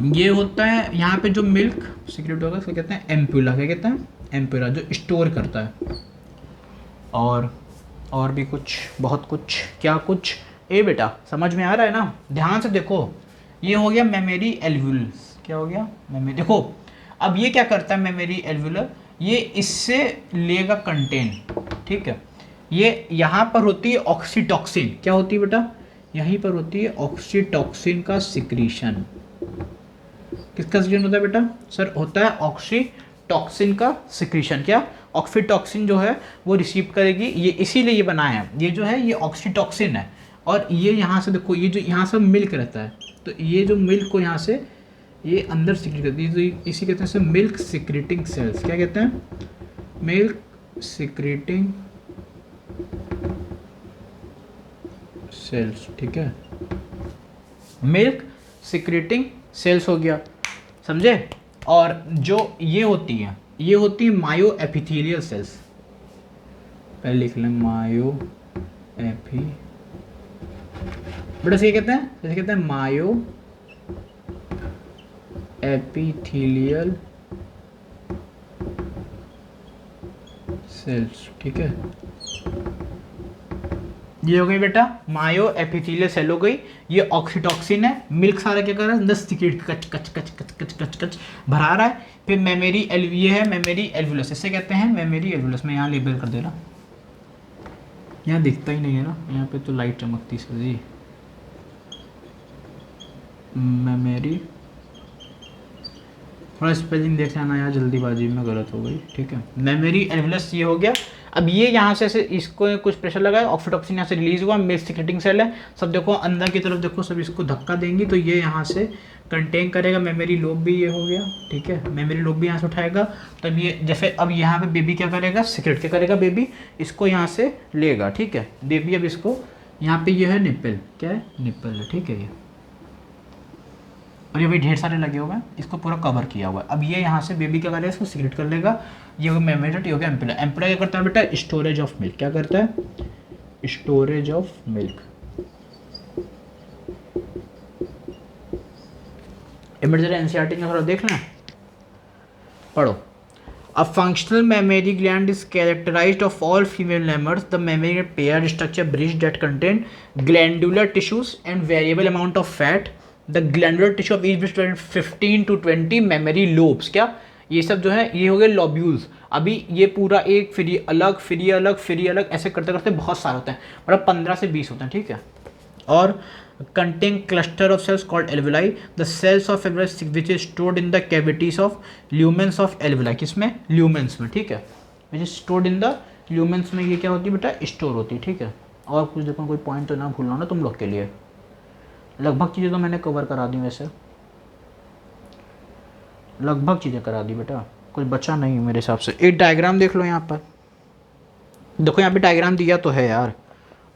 S1: ये होता है यहाँ पे जो मिल्क सिक्रेट होगा उसको कहते हैं एम्पुला, क्या कहते हैं एम्पुला, जो स्टोर करता है। और भी कुछ, बहुत कुछ, क्या कुछ, ए बेटा समझ में आ रहा है ना, ध्यान से देखो। ये हो गया मेमोरी एल्वुलस, क्या हो गया मेमोरी। देखो अब ये क्या करता है मेमोरी एल्वुलर, ये इससे लेगा कंटेन, ठीक है। ये यहाँ पर होती है ऑक्सीटॉक्सिन, क्या होती है बेटा, यहीं पर होती है ऑक्सीटॉक्सिन का सिक्रीशन। किसका सिक्रीशन होता है बेटा, सर होता है ऑक्सीटॉक्सिन का सिक्रीशन। क्या ऑक्सीटॉक्सिन जो है वो रिसीव करेगी, ये इसीलिए ये बनाया है, ये जो है ये ऑक्सीटॉक्सिन है। और ये यहाँ से देखो, ये जो यहाँ से मिल्क रहता है, तो ये जो मिल्क को यहाँ से ये अंदर सिक्रेट करती है, तो इसी कहते हैं मिल्क सिक्रेटिंग सेल्स, क्या कहते हैं मिल्क सिक्रेटिंग सेल्स, ठीक है। मिल्क सिक्रेटिंग सेल्स हो गया, समझे। और जो ये होती है मायो एपिथेलियल सेल्स, पहले लिख लें मायो एपी, बेटा ये कहते हैं मायो एपिथेलियल सेल्स, ठीक है। ये हो गई बेटा मायो एपिथेलियल सेल हो गई। ये ऑक्सीटॉक्सिन है, मिल्क सारा क्या कर रहा है अंदर सिक्रेट कच कच कच कच कच कच कच भरा रहा है। फिर मेमोरी ये है मेमोरी एल्वुलस, इसे कहते हैं मेमोरी एल्वुलस। मैं यहाँ लेबल कर दे रहा, यहाँ दिखता ही नहीं है ना, यहाँ पे तो लाइट चमकती सर जी। मेमोरी, थोड़ा स्पेलिंग देख लेना यार, जल्दीबाजी में गलत हो गई, ठीक है। मेमोरी एल्वुलस ये हो गया। अब ये यहाँ से ऐसे इसको कुछ प्रेशर लगाया, ऑक्सीटॉक्सिन यहाँ से रिलीज हुआ, मिल्क सिक्रेटिंग सेल है, सब देखो अंदर की तरफ देखो, सब इसको धक्का देंगी तो ये यहाँ से कंटेन करेगा। मेमोरी लोब भी ये हो गया, ठीक है, मेमोरी लोब भी यहाँ से उठाएगा। तब ये जैसे अब यहाँ पे बेबी क्या करेगा, सिक्रेट क्या करेगा, बेबी इसको यहाँ से लेगा, ठीक है। बेबी अब इसको यहाँ पे ये है निप्पल, क्या है निप्पल है, ठीक है ये। और ये भी ढेर सारे लगे हुए हैं, इसको पूरा कवर किया हुआ है। अब ये यहाँ से बेबी क्या करेगा, इसको सिक्रेट कर लेगा। ये हो गया मेमोरी, ये हो गया एम्पुला। एम्पुला क्या करता है बेटा, स्टोरेज ऑफ मिल्क, क्या करता है स्टोरेज ऑफ मिल्क। जरा एनसीईआरटी का थोड़ा देख लें, पढ़ो। A functional mammary gland is characterized of all female lemurs. The mammary paired structure bridge that contain glandular tissues and variable amount of fat. The glandular tissue of each between 15 to 20 mammary lobes. क्या ये सब जो है ये हो गए लॉब्यूल्स। अभी ये पूरा एक फिर ये अलग, फिर ये अलग, फिर ये अलग, ऐसे करते करते बहुत सारे होते हैं, मतलब 15 से 20 होते हैं, ठीक है। और contain cluster of cells called alveoli. The cells of alveoli which is stored in the cavities of lumens of alveoli. किसमें lumens में, ठीक है, which is stored in the lumens में ये क्या होती है बेटा, स्टोर होती है, ठीक है। और कुछ देखो, कोई पॉइंट तो ना भूलना ना तुम लोग के लिए, लगभग चीज़ें तो मैंने कवर करा दी वैसे। लगभग चीज़ें करा दी बेटा, कुछ बचा नहीं मेरे हिसाब से। एक डायग्राम देख लो यहाँ पर, देखो यहाँ पे डायग्राम दिया तो है यार,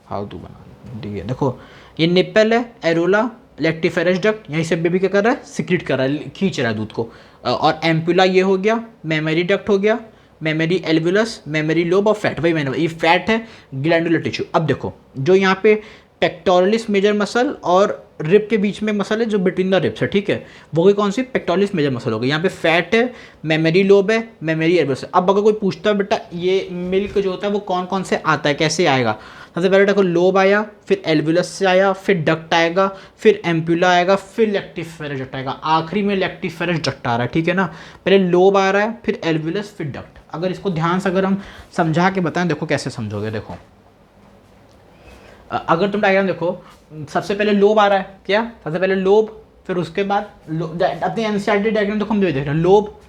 S1: हाउ टू बना दिया। देखो ये निप्पल है, एरोला, लेक्टिफेरस डक्ट, यहीं से बेबी क्या कर रहा है, सिक्रीट कर रहा है, खींच रहा है दूध को। और एम्पुला ये हो गया, मेमरी डक्ट हो गया, मेमरी एल्वुलस, मेमरी लोब और फैट, वही मैंने, ये फैट है, ग्लैंडुलर टिश्यू। अब देखो जो यहाँ पे पेक्टोरलिस मेजर मसल और रिब के बीच में मसल है जो बिटवीन द रिब्स है, ठीक है, वो कोई कौन सी, पेक्टोरलिस मेजर मसल हो गई। यहाँ पे फैट है, मेमरी लोब है, मेमरी एल्वुलस है। अब अगर कोई पूछता है बेटा ये मिल्क जो होता है वो कौन कौन से आता है, कैसे आएगा, सबसे पहले देखो लोब आया, फिर एल्वुलस से आया, फिर डक्ट आएगा, फिर एम्पुला आएगा, फिर लेक्टिफेरस डक्ट आएगा, आखिरी में लेक्टिफेरस डक्ट आ रहा है, ठीक है ना। पहले लोब आ रहा है, फिर एल्वुलस, फिर डक्ट। अगर इसको ध्यान से अगर हम समझा के बताएं, देखो कैसे समझोगे। देखो अगर तुम डायग्राम देखो, सबसे पहले लोब आ रहा है, क्या, सबसे पहले लोब, फिर उसके बाद अपने एनसीईआरटी डायग्राम देखो हम जो देख रहे हैं, लोब,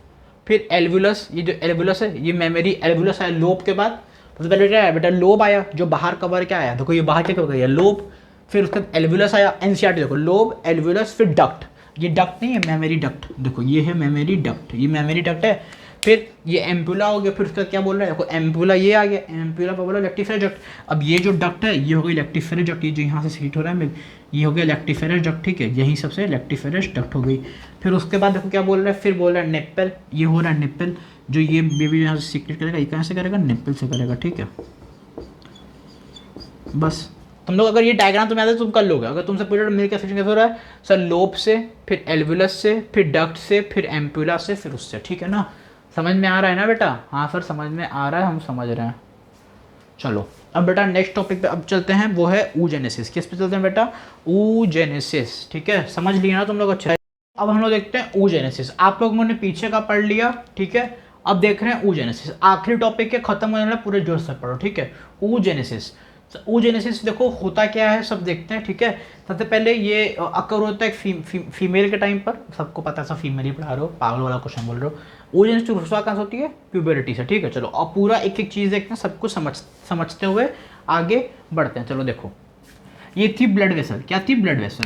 S1: फिर एल्वुलस, ये जो एल्वुलस है ये मेमरी एल्वुलस है, लोब के बाद सबसे पहले क्या है बेटा, लोब आया, जो बाहर कवर क्या आया, देखो ये बाहर क्या कवर गया, लोब, फिर उसके बाद एल्वुलस आया, एनसीईआरटी देखो लोब एल्वुलस फिर डक्ट, ये डक्ट नहीं है मेमरी डक्ट, देखो ये है मेमरी डक्ट, ये मेमरी डक्ट है, फिर ये एम्पुला हो गया, फिर उसका क्या बोल रहा है, देखो एम्पुला ये आ गया, एम्पुला पर बोला लेक्टिफेरस डक्ट। अब ये जो डक्ट है ये हो गई लेक्टिफेरस डक्ट, ये जो यहाँ से सीट हो रहा है ये हो गया लेक्टिफेरस डक्ट, ठीक है, यही सबसे लेक्टिफेरस डक्ट हो गई। फिर उसके बाद देखो क्या बोल रहा है, फिर बोल रहा है निप्पल, ये हो रहा है निप्पल, जो ये बेबी यहाँ से सीक्रेट करेगा, ये कहाँ से करेगा, निप्पल से करेगा, ठीक है। बस तुम लोग अगर ये डायग्राम तुम्हें आता है तुम कर लोगे। अगर तुमसे पूछा मेरे क्या सेक्शन कैसे हो रहा है, सर लोब से, फिर एल्वुलस से, फिर डक्ट से, फिर एम्पुला से, फिर उससे, ठीक है ना। समझ में आ रहा है ना बेटा, हाँ सर समझ में आ रहा है, हम समझ रहे हैं। चलो अब बेटा नेक्स्ट टॉपिक पे अब चलते हैं, वो है oogenesis। किस पे चलते हैं बेटा, oogenesis, ठीक है, समझ लिया ना तुम लोग, अच्छा। अब हम लोग देखते हैं oogenesis, आप लोगों ने पीछे का पढ़ लिया, ठीक है, अब देख रहे हैं oogenesis, आखिरी टॉपिक के खत्म होने वाला, पूरे जोर से पढ़ो, ठीक है। oogenesis, oogenesis देखो होता क्या है सब देखते हैं, ठीक है। सबसे पहले ये अकर होता है फीमेल के टाइम पर, सबको पता है, सब फीमेल ही पढ़ा रहे हो, पागल वाला क्वेश्चन बोल रहे हो। oogenesis की शुरुआत कहाँ से होती है, प्यूबरिटी से, ठीक है। चलो अब पूरा एक एक चीज़ देखते हैं, सब कुछ समझते हुए आगे बढ़ते हैं। चलो देखो ये थी ब्लड वेसल, क्या थी, ब्लड वेसल,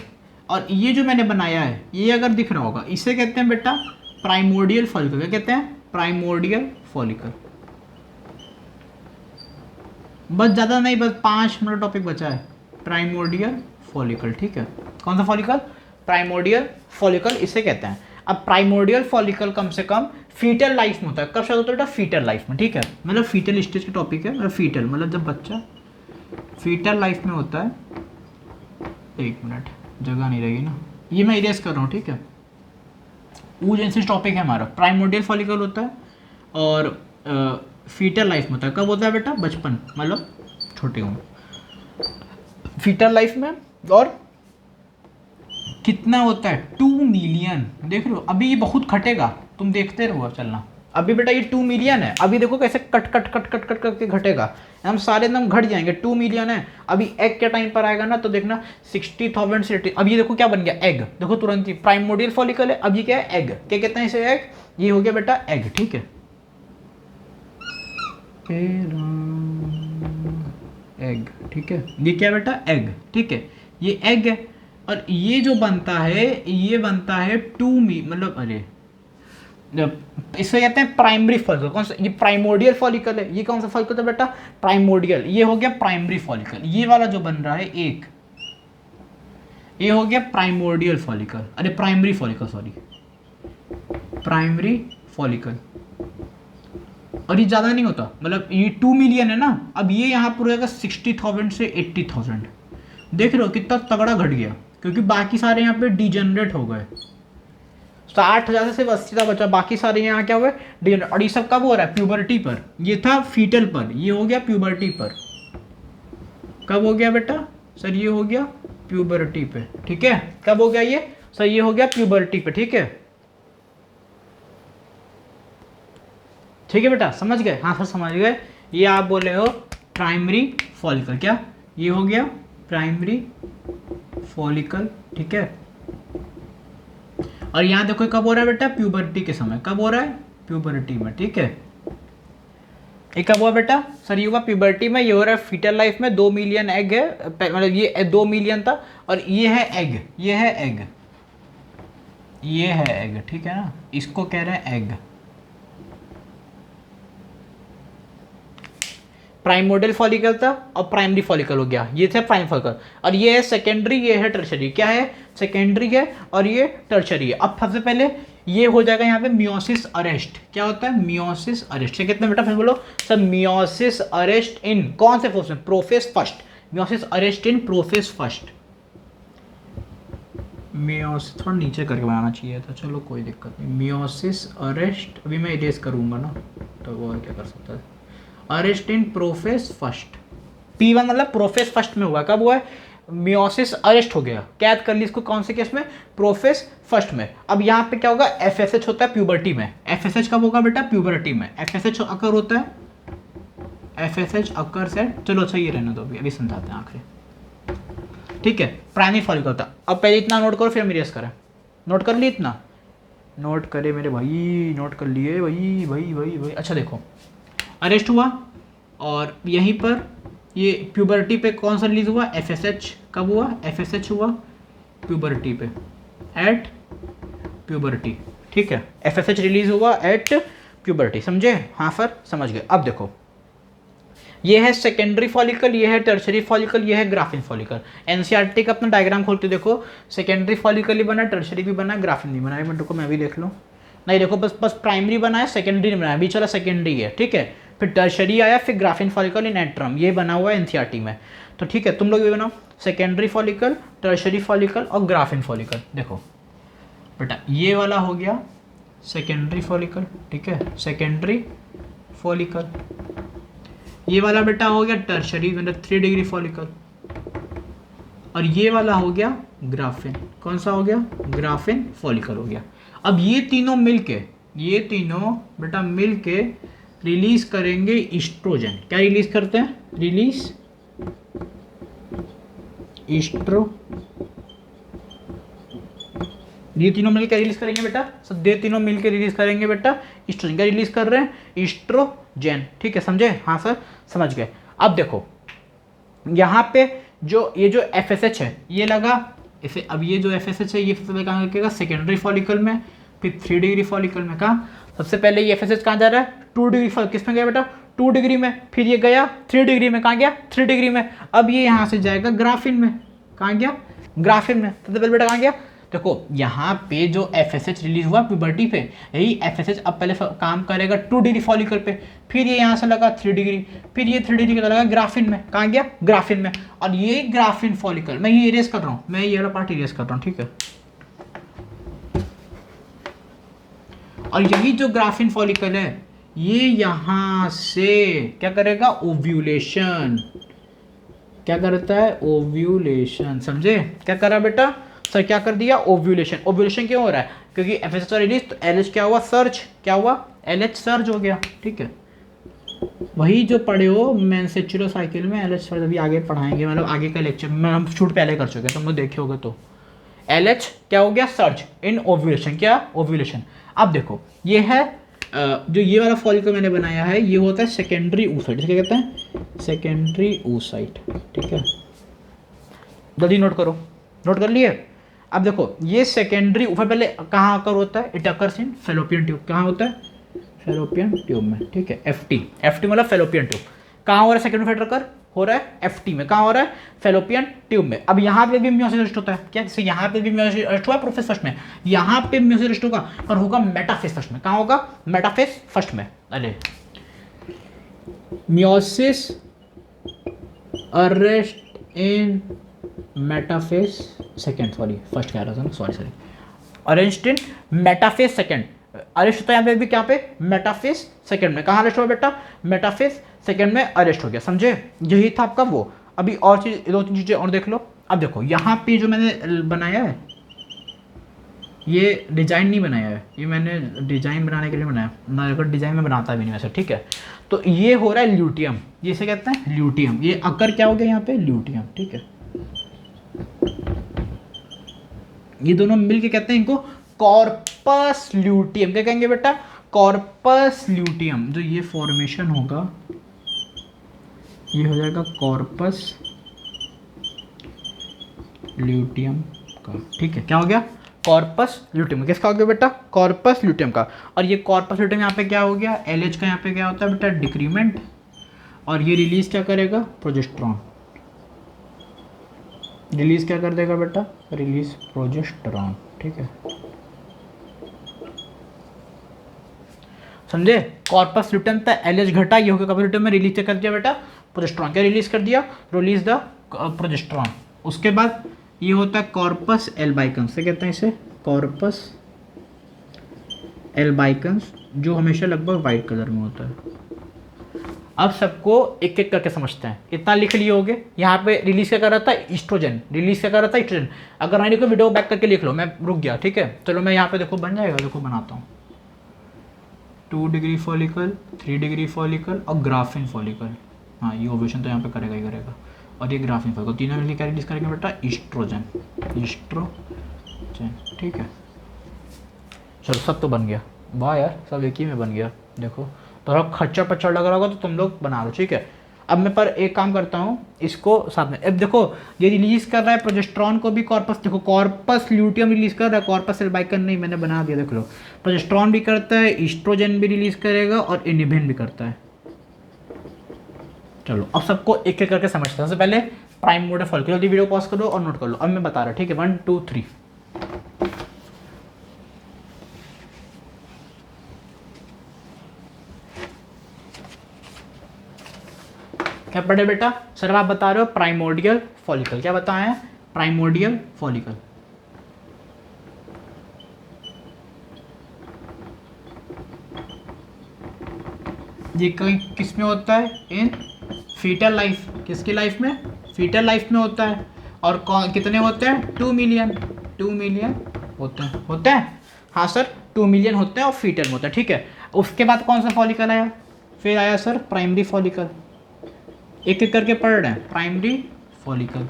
S1: और ये जो मैंने बनाया है ये अगर दिख रहा होगा, इसे कहते हैं बेटा प्राइमोर्डियल फॉलिकल। क्या कहते हैं, प्राइमोर्डियल फॉलिकल। बस ज़्यादा नहीं, बस 5 मिनट टॉपिक बचा है, प्राइमोर्डियल फॉलिकल, ठीक है। कौन सा फॉलिकल, प्राइमोर्डियल फॉलिकल इसे कहते हैं। अब प्राइमोर्डियल फॉलिकल कम से कम फीटल लाइफ में होता है, कब शायद होता है बेटा, फीटल लाइफ में, ठीक है, मतलब फीटल स्टेज का टॉपिक है, मतलब फीटल मतलब जब बच्चा फीटल लाइफ में होता है। 1 मिनट, जगह नहीं रहेगी ना, ये मैं इरेज कर रहा हूँ, ठीक है। oogenesis टॉपिक है हमारा, प्राइमोर्डियल फॉलिकल होता है और फीटल लाइफ में होता है, कब होता है बेटा, बचपन, मतलब छोटे हों, फीटल लाइफ में। और कितना होता है, 2 मिलियन, देख रहे हो, अभी ये बहुत घटेगा, तुम देखते रहो चलना, अभी बेटा ये 2 मिलियन है, अभी देखो कैसे cut cut cut cut cut करके घटेगा, हम सारे एकदम घट जाएंगे, 2 मिलियन है। अभी एग के टाइम पर आएगा ना तो देखना 60,000 से, अब ये देखो क्या बन गया, एग, देखो तुरंत ही, प्राइमोर्डियल फॉलिकल है, अब ये क्या है, एग, क्या कहते हैं इसे, एग, ये हो गया बेटा एग, ठीक है, एग, ठीक है, ये क्या बेटा एग, ठीक है, ये एग है। और ये जो बनता है ये बनता है 2 मतलब अरे इसे कहते हैं प्राइमरी फॉलिकल। कौन सा, ये प्राइमोर्डियल फॉलिकल है, ये कौन सा फॉलिकल है बेटा, प्राइमोर्डियल, ये हो गया प्राइमरी फॉलिकल, ये वाला जो बन रहा है एक, ये हो गया प्राइमोर्डियल फॉलिकल, अरे primary follicle, sorry, primary follicle. और ये ज़्यादा नहीं होता, मतलब ये 2 मिलियन है ना, अब ये यहाँ पर रहेगा 60,000 से 80,000, देख रहे हो कितना तगड़ा घट गया, क्योंकि बाकी सारे यहाँ पे डिजेनरेट हो गए, 60,000 से सिर्फ 80,000 बचा, बाकी सारे यहाँ क्या हुए, डिजेनरेट। और ये सब कब हो रहा है, प्यूबर्टी पर, ये था फीटल पर, ये हो गया प्यूबर्टी पर, कब हो गया बेटा, सर ये हो गया प्यूबर्टी पे, ठीक है, कब हो गया ये, सर ये हो गया प्यूबर्टी पे, ठीक है, ठीक है बेटा, समझ गए, हाँ सर समझ गए। ये आप बोल रहे हो प्राइमरी फॉलिकल, क्या ये हो गया प्राइमरी फॉलिकल, ठीक है। और यहाँ देखो कब हो रहा है बेटा, प्यूबर्टी के समय, कब हो रहा है, प्यूबर्टी में, ठीक है। ये कब हुआ बेटा, सर ये हुआ प्यूबर्टी में, ये हो रहा है फीटल लाइफ में, 2 मिलियन एग है, मतलब ये 2 मिलियन था, और ये है एग, ये है एग, ये है एग, ठीक है ना, इसको कह रहे हैं एग। प्राइमोर्डियल फॉलिकल था और प्राइमरी फॉलिकल हो गया, ये थे प्राइम फॉलिकल। और ये है सेकेंडरी, ये है टर्शरी। क्या है? सेकेंडरी है और ये टर्शरी है। अब सबसे पहले ये हो जाएगा यहाँ पे मियोसिस अरेस्ट। क्या होता है? Meiosis arrest. क्या कहते हैं बेटा? फिर बोलो सर। मियोसिस अरेस्ट इन कौन से फोर्स में? Profess first. मियोसिस अरेस्ट इन प्रोफेस फर्स्ट। मियोसिस थोड़ा नीचे करके बनाना चाहिए था, चलो कोई दिक्कत नहीं। मियोसिस अरेस्ट अभी मैं इरेज करूंगा ना, तो वो और क्या कर सकता है। अरेस्ट इन प्रोफेस फर्स्ट। P1 मतलब प्रोफेस फर्स्ट में हुआ। कब हुआ है? मियोसिस अरेस्ट हो गया। कैद कर ली इसको कौन से केस में? प्रोफेस फर्स्ट में। अब यहाँ पे क्या होगा? FSH होता है प्यूबर्टी में। FSH कब होगा बेटा? प्यूबर्टी में। FSH अकर होता है, FSH अकर से, चलो अच्छा ये रहने दो, अभी समझाते हैं आखिरी, ठीक है। प्राइमरी फॉलिकल होता है। अब पहले इतना नोट करो, फिर हम इरेज करें। नोट कर ली? इतना नोट करे मेरे भाई, नोट कर लिए भाई भाई भाई भाई। अच्छा देखो, अरेस्ट हुआ और यहीं पर ये प्यूबर्टी पे कौन सा रिलीज हुआ? FSH। कब हुआ? FSH हुआ प्यूबर्टी पे, एट प्यूबर्टी, ठीक है। FSH रिलीज हुआ एट प्यूबर्टी, समझे? हाँ सर समझ गए। अब देखो, ये है सेकेंडरी फॉलिकल, ये है टर्शरी फॉलिकल, ये है ग्राफिन फॉलिकल। एनसीईआरटी का अपना डायग्राम खोलते देखो, सेकेंडरी फॉलिकल भी बना, टर्शरी भी बना, ग्राफिन भी बना। मिनट को मैं भी देख लूँ। नहीं देखो, बस प्राइमरी बना है, सेकेंडरी नहीं बनाया, बीच वाला सेकेंडरी है, ठीक है। फिर टर्शरी आया, फिर ग्राफिन फॉलिकल इन एंट्रम, ये बना हुआ है एनसीईआरटी में। तो ठीक है, तुम लोग भी बनाओ सेकेंडरी फॉलिकल, टर्शरी फॉलिकल और ग्राफिन फॉलिकल। देखो बेटा, ये वाला हो गया सेकेंडरी फॉलिकल, ठीक है, सेकेंडरी फॉलिकल। ये वाला बेटा हो गया टर्शरी, मतलब 3 डिग्री फॉलिकल। और ये वाला हो गया ग्राफिन। कौन सा हो गया? ग्राफिन फॉलिकल हो गया। अब ये तीनों मिलके, ये तीनों बेटा मिलके रिलीज करेंगे ईस्ट्रोजन। क्या रिलीज करते हैं? रिलीज ईस्ट्रो। ये तीनों मिलकर रिलीज करेंगे बेटा, सब ये तीनों मिलकर रिलीज करेंगे बेटा ईस्ट्रोजन। क्या रिलीज कर रहे हैं? ईस्ट्रोजन, ठीक है, समझे? हाँ सर समझ गए। अब देखो यहाँ पे जो ये जो FSH है ये लगा इसे। अब ये जो FSH है ये सबसे पहले कहाँ लगेगा? सेकेंडरी फॉलिकल में, फिर 3 डिग्री फॉलिकल में। कहाँ? सबसे पहले ये FSH कहाँ जा रहा है? 2 डिग्री फॉलिकल। किस में गया बेटा? 2 डिग्री में। फिर ये गया 3 डिग्री में। कहाँ गया? 3 डिग्री में। अब ये यहाँ से जाएगा ग्राफिन में। कहाँ गया? ग्राफिन में। सबसे पहले बेटा कहाँ गया? देखो यहाँ पे जो FSH रिलीज हुआ प्यूबर्टी पे, यही FSH अब पहले काम करेगा 2 डिग्री फॉलिकल पे, फिर ये यहाँ से लगा 3 डिग्री, फिर ये 3 डिग्री का लगा ग्राफिन में। कहाँ गया? ग्राफिन में। और ये ग्राफिन फॉलिकल, मैं ये इरेज कर रहा हूँ, मैं ये वाला पार्ट इरेज कर रहा हूँ, ठीक है। और यही जो ग्राफिन फॉलिकल है ये यहाँ से क्या करेगा? ओव्यूलेशन। क्या करता है? ओव्यूलेशन, समझे? क्या करा बेटा? सर क्या कर दिया? ओव्यूलेशन। ओव्यूलेशन क्यों हो रहा है? क्योंकि FSH रिलीज, तो LH क्या हुआ? सर्च। क्या हुआ? LH सर्च हो गया, ठीक है। वही जो पढ़े हो मेंस्ट्रुअल साइकिल में LH सर्च, अभी आगे पढ़ाएंगे, मतलब आगे का लेक्चर में हम शूट पहले कर चुके हैं, तुम लोग देखे होगे। तो LH क्या हो गया? Search in ovulation. क्या? ओव्यूलेशन। अब देखो ये है जो ये वाला फॉलिकल मैंने बनाया है, ये होता है सेकेंडरी oocyte। क्या कहते हैं? सेकेंडरी oocyte, ठीक है। जल्दी नोट करो। नोट कर लिए? अब देखो ये सेकेंडरी ऊपर पहले कहाँ आकर होता है? It occurs in fallopian tube. कहाँ होता है? फेलोपियन ट्यूब में, ठीक है। FT मतलब फेलोपियन ट्यूब। कहाँ हो रहा है सेकेंडरी फेटर कर? हो रहा है FT में। कहाँ हो रहा है? फेलोपियन ट्यूब में। अब यहाँ पे भी मियोसिस अरेस्ट होता है। क्या? यहाँ पे भी मियोसिस अरेस्ट हुआ प्रोफेस फर्स्ट में, यहाँ पे मियोसिस अरेस्ट होगा और होगा मेटाफेज फर्स्ट में। कहाँ होगा? मेटाफेज फर्स्ट में। अरे मियोसिस अरेस्ट इन मेटाफेज सेकेंड, सॉरी फर्स्ट कह रहा था ना, सॉरी। अरेस्ट इन मेटाफेज सेकेंड। अरेस्ट होता है यहाँ पे भी, क्या पे? मेटाफेज सेकेंड में। कहाँ अरेस्ट हुआ बेटा? मेटाफेज सेकेंड में अरेस्ट हो गया, समझे? यही था आपका वो। अभी और चीज, 2-3 चीजें और देख लो। अब देखो यहाँ पे जो मैंने बनाया है, ये डिजाइन नहीं बनाया है, ये मैंने डिजाइन बनाने के लिए बनाया ना, अगर डिजाइन में बनाता भी नहीं वैसे, ठीक है। तो ये हो रहा है ल्यूटियम, ये इसे कहते हैं ल्यूटियम। ये अकर क्या हो गया यहाँ पे? ल्यूटियम, ठीक है। ये दोनों मिलके कहते हैं इनको कॉर्पस ल्यूटियम। क्या कहेंगे बेटा? Corpus luteum. जो ये फॉर्मेशन होगा ये हो जाएगा कॉर्पस ल्यूटियम का, ठीक है। क्या हो गया? Corpus luteum. किसका हो गया बेटा? कॉर्पस ल्यूटियम का। और ये कॉर्पस ल्यूटियम यहाँ पे क्या हो गया? LH का यहाँ पे क्या होता है बेटा? डिक्रीमेंट। और ये रिलीज क्या करेगा? प्रोजेस्टेरॉन। रिलीज क्या कर देगा बेटा? Release progesterone. ठीक है, समझे? कॉर्पस ल्यूटियम था, LH घटा, ये होगा कॉर्पस ल्यूटियम में रिलीज क्या कर दिया बेटा? प्रोजेस्टेरॉन। क्या रिलीज कर दिया? Release the progesterone. उसके बाद ये होता है कॉर्पस एल्बाइकन्स। से कहते हैं इसे कॉर्पस एल्बाइकन्स, जो हमेशा लगभग वाइट कलर में होता है। अब सबको एक एक करके समझते हैं। इतना लिख लिए होगे। यहाँ पे रिलीज क्या कर रहा था? ईस्ट्रोजन। रिलीज क्या कर रहा था? ईस्ट्रोजन। अगर नहीं लिखो वीडियो बैक करके लिख लो, मैं रुक गया। ठीक है, चलो मैं यहाँ पे देखो बन जाएगा, देखो बनाता हूँ। 2 डिग्री फॉलिकल, 3 डिग्री फॉलिकल और ग्राफिन फॉलिकल। हाँ, ये ओवेशन तो यहाँ पे करेगा ही करेगा। और ये ग्राफिन फॉलिकल, तीनों मिलकर क्या रिलीज करेंगे बेटा? ईस्ट्रोजन। ईस्ट्रोजन। ठीक है, चलो सब तो बन गया। वाह यार, सब एक ही में बन गया। देखो थोड़ा खच्चर पच्चर लग रहा होगा तो तुम लोग बना लो। ठीक है, अब मैं पर एक काम करता हूँ, इसको साथ में। अब देखो ये रिलीज कर रहा है प्रोजेस्टेरॉन को भी कॉर्पस। देखो कॉर्पस ल्यूटियम रिलीज कर रहा है, कॉर्पस एल्बाइकन नहीं, मैंने बना दिया। देख लो, प्रोजेस्टेरॉन भी करता है, ईस्ट्रोजन भी रिलीज करेगा और इनिबिन भी करता है। चलो अब सबको एक एक करके समझते हैं। सबसे पहले प्राइम मोड फॉलिकल। जल्दी वीडियो पॉज करो और नोट कर लो। अब मैं बता रहा, ठीक है? 1 2 3। क्या पढ़े बेटा? सर आप बता रहे हो प्राइमोर्डियल फॉलिकल। क्या बताया है? Primordial follicle. ये कहीं किस में होता है? इन फीटल लाइफ। किसकी लाइफ में? फीटल लाइफ में होता है। और कौन कितने होते हैं? 2 मिलियन। 2 मिलियन होते हैं। हाँ सर, 2 मिलियन होते हैं और फीटल में होता है। ठीक है, उसके बाद कौन सा फॉलिकल आया? फिर आया सर प्राइमरी फॉलिकल। एक एक करके पढ़ रहे हैं। Primary follicle.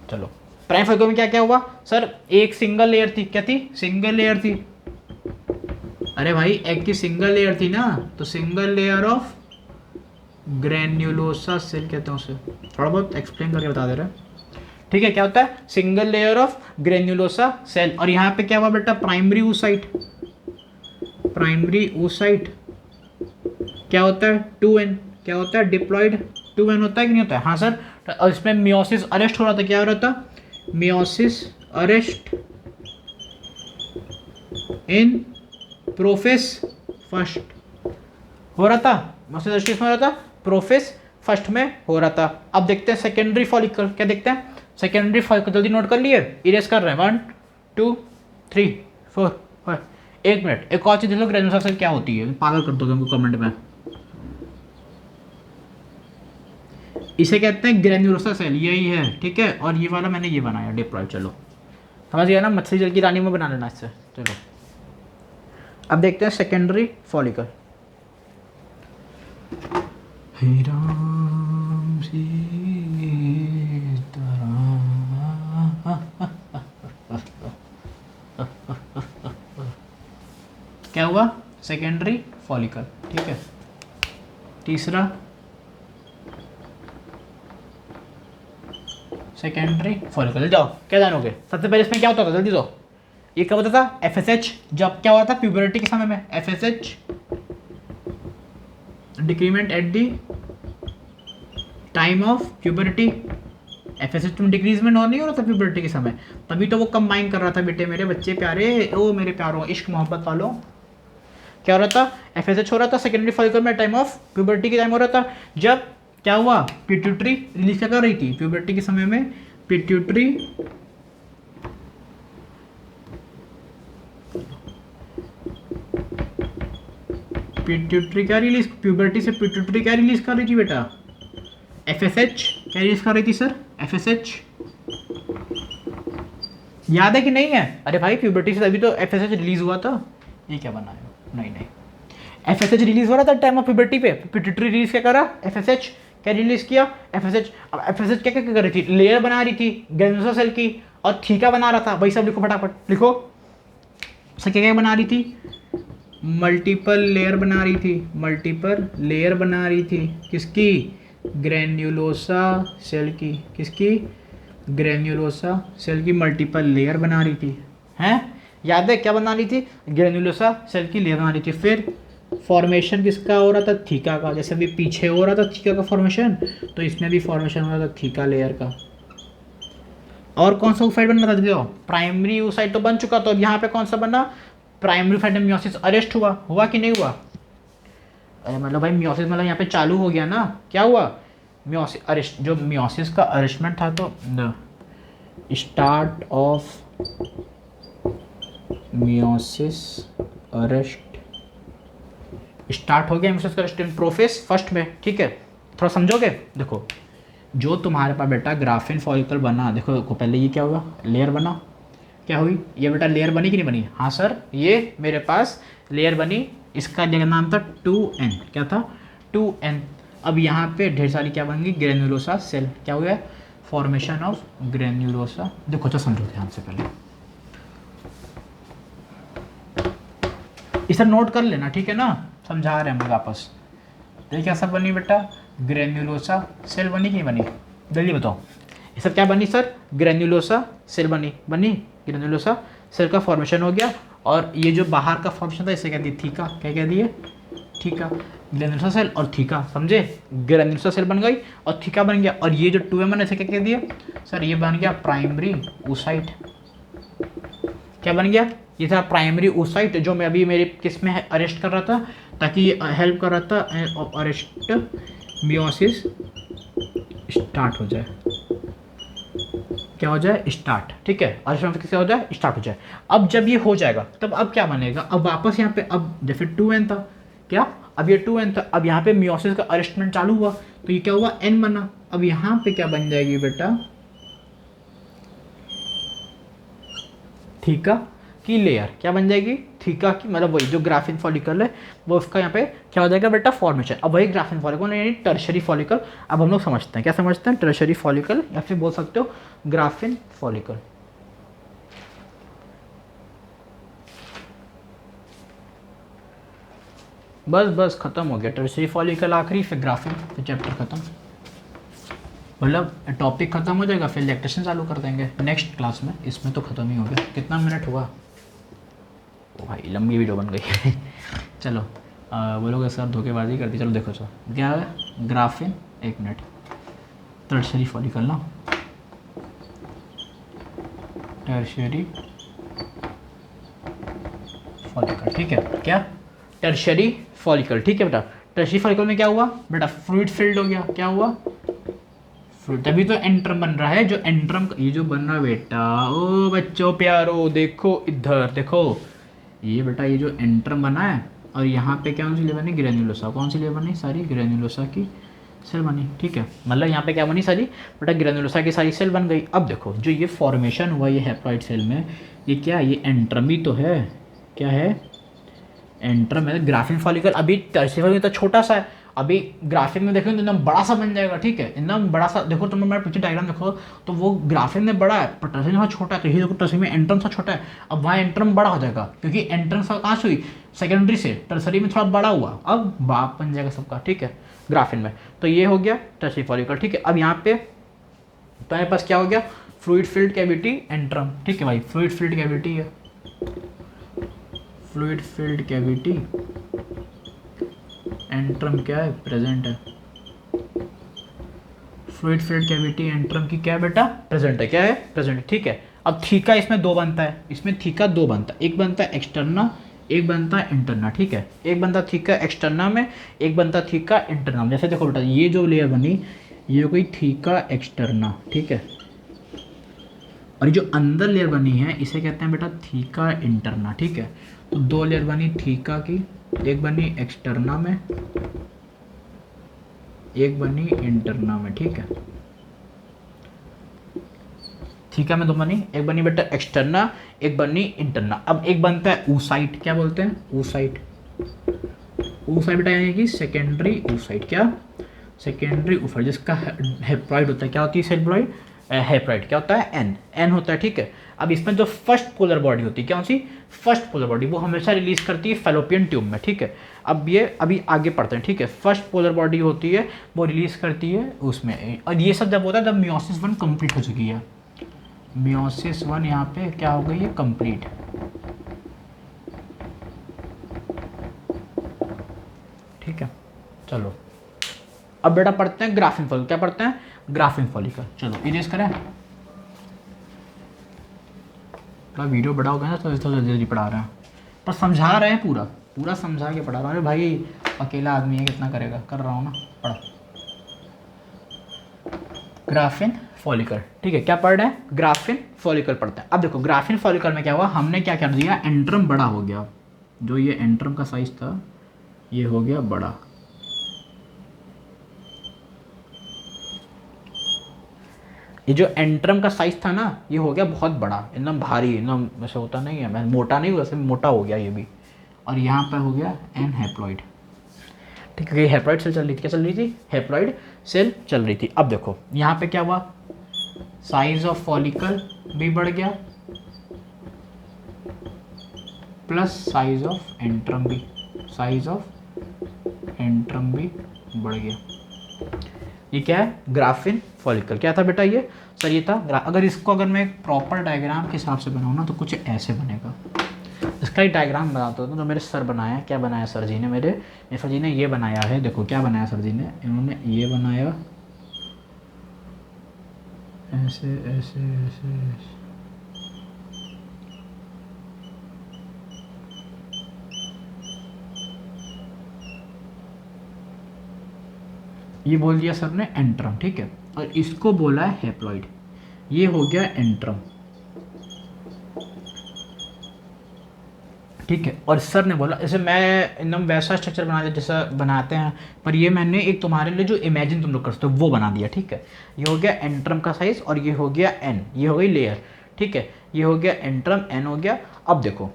S1: चलो प्राइमरी फॉलिकल में क्या क्या हुआ? सर एक सिंगल लेयर थी। क्या थी? सिंगल लेयर थी। अरे भाई एग की सिंगल लेयर थी ना, तो single layer of granulosa cell कहते हैं उसे। थोड़ा बहुत एक्सप्लेन करके बता दे रहे हैं। ठीक है, क्या होता है? Single layer of granulosa cell. और यहाँ पे क्या हुआ बेटा? Primary oocyte। प्राइमरी oocyte क्या होता है? 2n। क्या होता है? डिप्लॉयड 2n होता है कि नहीं होता है? हाँ सर। और इसमें मियोसिस अरेस्ट हो रहा था। क्या हो रहा था? मियोसिस अरेस्ट इन प्रोफेस फर्स्ट हो रहा था। मियोसिस अरेस्ट किसमें हो रहा था? प्रोफेस फर्स्ट में हो रहा था। अब देखते हैं सेकेंडरी फॉलिकल। क्या देखते हैं? Secondary follicle. जल्दी नोट कर लिए, इरेज कर रहे हैं। 1 2 3 4 5। एक मिनट, एक और चीज देख लो, ग्रेन्युलोसा सेल क्या होती है? पागल कर दोगे हमको कमेंट में। इसे कहते हैं ग्रेन्युलोसा सेल, यही है। ठीक है, और ये वाला मैंने ये बनाया डिप्लॉयड। चलो समझ गया ना? मछली जल की रानी में बना लेना इससे। चलो अब देखते हैं सेकेंडरी फॉलिकल। क्या हुआ? Secondary follicle. ठीक है, तीसरा सेकेंडरी फॉलिकल। जाओ, क्या जानोगे? सबसे पहले इसमें क्या होता था? जल्दी दो। ये कब होता था? FSH। जब क्या हुआ था? प्यूबर्टी के समय में। FSH decrement at the time of puberty. FSH में डिक्रीजमेंट और नहीं हो रहा था प्यूबर्टी के समय, तभी तो वो कंबाइन कर रहा था। बेटे मेरे बच्चे प्यारे, ओ मेरे प्यारों, इश्क मोहब्बत वालों, क्या हो रहा था? FSH हो रहा था सेकेंडरी फॉलिकल में टाइम ऑफ प्यूबर्टी के टाइम हो रहा था। जब क्या हुआ? पिट्यूटरी रिलीज क्या कर रही थी प्यूबर्टी के समय में? पिट्यूटरी क्या रिलीज? प्यूबर्टी से पिट्यूटरी क्या रिलीज कर रही थी बेटा? FSH क्या रिलीज कर रही थी सर? FSH याद है कि नहीं है? अरे भाई प्यूबर्टी से तभी तो FSH रिलीज हुआ था। ये क्या बनाया? नहीं, FSH रिलीज हो रहा था टाइम ऑफ प्यूबर्टी पे। पिट्यूटरी रिलीज क्या करा? FSH क्या रिलीज किया? FSH। अब FSH क्या क्या कर रही थी? लेयर बना रही थी ग्रेन्युलोसा सेल की, और थीका बना रहा था। वही सब लिखो, फटाफट लिखो। सर क्या क्या बना रही थी? मल्टीपल लेयर बना रही थी। मल्टीपल लेयर बना रही थी किसकी? ग्रेन्युलोसा सेल की। किसकी? ग्रेन्युलोसा सेल की मल्टीपल लेयर बना रही थी, हैं? याद है क्या बना रही थी? ग्रेन्युलोसा सेल की लेयर बना रही थी। फिर फॉर्मेशन किसका हो रहा था? थीका का। जैसे अभी पीछे हो रहा था थीका का फॉर्मेशन, तो इसमें भी फॉर्मेशन हो रहा था थीका लेयर का। और कौन सा oocyte बन रहा था? देखो प्राइमरी oocyte तो बन चुका, तो अब यहाँ पे कौन सा बना? प्राइमरी oocyte में मियोसिस अरेस्ट हुआ कि नहीं हुआ? अरे मतलब भाई मियोसिस मतलब यहाँ पे चालू हो गया ना, क्या हुआ? मियोसिस अरेस्ट, जो मियोसिस का अरेस्टमेंट था, तो start of meiosis arrest start हो गया। मियोसिस का अरेस्ट प्रोफेस फर्स्ट में, ठीक है? थोड़ा समझोगे? देखो जो तुम्हारे पास बेटा ग्राफिन फॉलिकल बना, देखो पहले ये क्या हुआ? लेयर बना, क्या हुई? ये बेटा लेयर बनी कि नहीं बनी? हाँ सर, ये मेरे पास लेयर बनी। इसका जगह नाम था 2n, क्या था? 2n। अब यहाँ पे ढेर सारी क्या बन गई? Granulosa cell. क्या हुआ? Formation of granulosa. देखो तो समझो ध्यान से, पहले इसे नोट कर लेना, ठीक है ना? समझा रहे हैं हम लोग आपस। तो ये क्या सब बनी बेटा? ग्रेन्युलोसा सेल बनी कि नहीं बनी? जल्दी बताओ, ये सब क्या बनी सर? ग्रेन्युलोसा सेल बनी ग्रेन्युलोसा सेल का फॉर्मेशन हो गया। और ये जो बाहर का फॉर्मेशन था इसे कह दिए थीका। क्या कह दिए? थीका। ग्रेन्युलोसा सेल और थीका, समझे? ग्रेन्युलोसा सेल बन गई और थीका बन गया। और ये जो 2m इसे क्या कह दिए सर? ये बन गया प्राइमरी oocyte। क्या बन गया? ये था प्राइमरी oocyte, जो मैं अभी मेरे किस में अरेस्ट कर रहा था, ताकि ये हेल्प कर रहा था अरेस्ट मियोसिस स्टार्ट हो जाए। क्या हो जाए? स्टार्ट, ठीक है? अरेस्टमेंट किससे हो जाए? स्टार्ट हो जाए। अब जब ये हो जाएगा तब अब क्या बनेगा? अब वापस यहाँ पे, अब जैसे 2n था, क्या? अब ये 2n था, अब यहाँ पे मियोसिस का अरेस्टमेंट चालू हुआ, तो ये क्या हुआ? n बना। अब यहाँ पे क्या बन जाएगी बेटा? थीका की लेयर। क्या बन जाएगी? थीका की, मतलब वही जो ग्राफिन फॉलिकल है वो उसका यहाँ पे क्या हो जाएगा बेटा? फॉर्मेशन। अब वही ग्राफिन फॉलिकल यानी टर्शरी फॉलिकल। अब हम लोग समझते हैं, क्या समझते हैं? टर्शरी फॉलिकल, या फिर बोल सकते हो ग्राफिन फॉलिकल। बस खत्म हो गया। टर्शरी फॉलिकल आखिरी, फिर ग्राफिन, फिर चैप्टर खत्म। मतलब टॉपिक खत्म हो जाएगा, फिर लेक्चर चालू कर देंगे नेक्स्ट क्लास में। इसमें तो खत्म ही हो गया। कितना मिनट हुआ? ओ भाई लंबी वीडियो बन गई। चलो बोलोगे सर धोखेबाजी कर दी। चलो देखो सर क्या है? ग्राफिन, एक मिनट, टर्शरी फॉलिकल ना, टर्शरी फॉलिकल, ठीक है? क्या? टर्शरी फॉलिकल, ठीक है बेटा? टर्शरी फॉलिकल में क्या हुआ बेटा? फ्लूइड फिल्ड हो गया। क्या हुआ? फ्लूइड। तभी तो एंट्रम बन रहा है। जो एंट्रम ये जो बन रहा है बेटा, ओ बच्चों प्यारो देखो इधर देखो, ये बेटा ये जो एंट्रम बना है, और यहाँ पे कौन सी लेयर बनी? ग्रेन्युलोसा। कौन सी लेयर बनी? सारी ग्रेन्युलोसा की सेल बनी, ठीक है? मतलब यहाँ पे क्या बनी? सारी बेटा ग्रेन्युलोसा की सारी सेल बन गई। अब देखो जो ये फॉर्मेशन हुआ ये हैप्लॉइड सेल में, ये क्या? ये एंट्रम ही तो है। क्या है? एंट्रम है। ग्राफिन फॉलिकल अभी टर्शरी फॉलिकल तो छोटा सा है, अभी ग्राफिन में देखो तो एकदम बड़ा सा बन जाएगा, ठीक है? एकदम बड़ा सा। देखो तुम मेरा पीछे डायग्राम देखो, तो वो ग्राफिन में बड़ा है पर टर्शरी में छोटा है। तो ये देखो टर्शरी में एंट्रम सा छोटा है, अब वहाँ एंट्रम बड़ा हो जाएगा, क्योंकि एंट्रम सा कहाँ से हुई? सेकेंडरी से। टर्शरी में थोड़ा बड़ा हुआ, अब बाप बन जाएगा सबका, ठीक है? ग्राफिन में। तो ये हो गया टर्शरी फॉलिकल, ठीक है? अब यहाँ पे तो मेरे पास क्या हो गया? फ्लूइड फिल्ड कैविटी एंट्रम, ठीक है भाई? फ्लूइड फिल्ड कैविटी है, फ्लूइड फिल्ड कैविटी एंट्रम क्या है? प्रेजेंट है। फ्लूइड फिल्ड कैविटी एंट्रम की क्या है बेटा? प्रेजेंट है। क्या है? प्रेजेंट है, ठीक है? अब थीका इसमें दो बनता है, इसमें थीका दो बनता है, एक बनता है एक्सटर्ना, एक बनता है इंटरना, ठीक है? एक बनता थीका एक्सटर्ना में, एक बनता थीका इंटरना में। जैसे देखो बेटा ये जो लेयर बनी ये कोई थीका एक्सटर्ना, ठीक है? और जो अंदर लेयर बनी है इसे कहते हैं बेटा थीका इंटरना, ठीक है? तो दो लेयर बनी थीका की, एक बनी एक्सटर्ना में, एक बनी इंटरना में, ठीक है? थीका में दो बनी, एक बनी बेटा एक्सटर्ना, एक बनी इंटरना। अब एक बनता है oocyte। क्या बोलते हैं? oocyte। oocyte बेटा यानी कि सेकेंडरी oocyte। क्या? सेकेंडरी oocyte, जिसका हैप्लॉइड होता है। क्या होती है? सेल्युलॉइड हैप्लॉइड क्या होता है? एन होता है, ठीक है? अब इसमें जो फर्स्ट पोलर बॉडी होती है, कौन सी फर्स्ट पोलर बॉडी, वो हमेशा रिलीज करती है फैलोपियन ट्यूब में, ठीक है। अब ये अभी आगे पढ़ते हैं, ठीक है। फर्स्ट पोलर बॉडी होती है वो रिलीज करती है उसमें, और ये सब जब होता है जब मियोसिस 1 कंप्लीट हो चुकी है। मियोसिस 1 यहाँ पे क्या हो गई है, कंप्लीट। ठीक है, चलो अब बेटा पढ़ते हैं ग्राफिन फॉलिकल। क्या पढ़ते हैं, ग्राफिन फॉलिकल। चलो इरेज करें, थोड़ा वीडियो बड़ा हो गया ना तो जल्दी जल्दी पढ़ा रहे हैं, पर समझा रहे हैं, पूरा पूरा समझा के पढ़ा रहा हूँ। अरे भाई अकेला आदमी है, कितना करेगा, कर रहा हूँ ना, पढ़ा। ग्राफिन फॉलिकल, ठीक है। क्या पढ़ रहे हैं, ग्राफिन फॉलिकल पढ़ते हैं। अब देखो ग्राफिन फॉलिकल में क्या हुआ, हमने क्या कर दिया, एंट्रम बड़ा हो गया। जो ये एंट्रम का साइज था ये हो गया बड़ा। ये जो एंट्रम का साइज था ना ये हो गया बहुत बड़ा, एकदम भारी, एकदम वैसे होता नहीं है, मैं मोटा नहीं, वैसे मोटा हो गया ये भी। और यहाँ पर हो गया एन हैप्लॉइड, ठीक है। हैप्लॉइड सेल चल रही थी, क्या चल रही थी, हैप्लॉइड सेल चल रही थी। अब देखो यहाँ पे क्या हुआ, साइज ऑफ फॉलिकल भी बढ़ गया प्लस साइज ऑफ एंट्रम भी, साइज ऑफ एंट्रम भी बढ़ गया। ये क्या है, ग्राफिन फॉलिकल। क्या था बेटा ये, सर ये था। अगर इसको अगर मैं एक प्रॉपर डायग्राम के हिसाब से बनाऊँ ना तो कुछ ऐसे बनेगा। इसका ही डायग्राम बनाता हूँ, तो मेरे सर बनाया, क्या बनाया सर जी ने, मेरे सर जी ने ये बनाया है। देखो क्या बनाया सर जी ने, इन्होंने ये बनाया ऐसे ऐसे ऐसे, ऐसे। ये बोल दिया सर ने एंट्रम, ठीक है। और इसको बोला है हैप्लॉइड, ये हो गया एंट्रम, ठीक है। और सर ने बोला जैसे मैं एकदम वैसा स्ट्रक्चर बना दिया जैसा बनाते हैं, पर ये मैंने एक तुम्हारे लिए जो इमेजिन तुम लोग कर सकते हो वो बना दिया, ठीक है। ये हो गया एंट्रम का साइज और ये हो गया एन, ये हो गई लेयर, ठीक है। ये हो गया एंट्रम, एन हो गया। अब देखो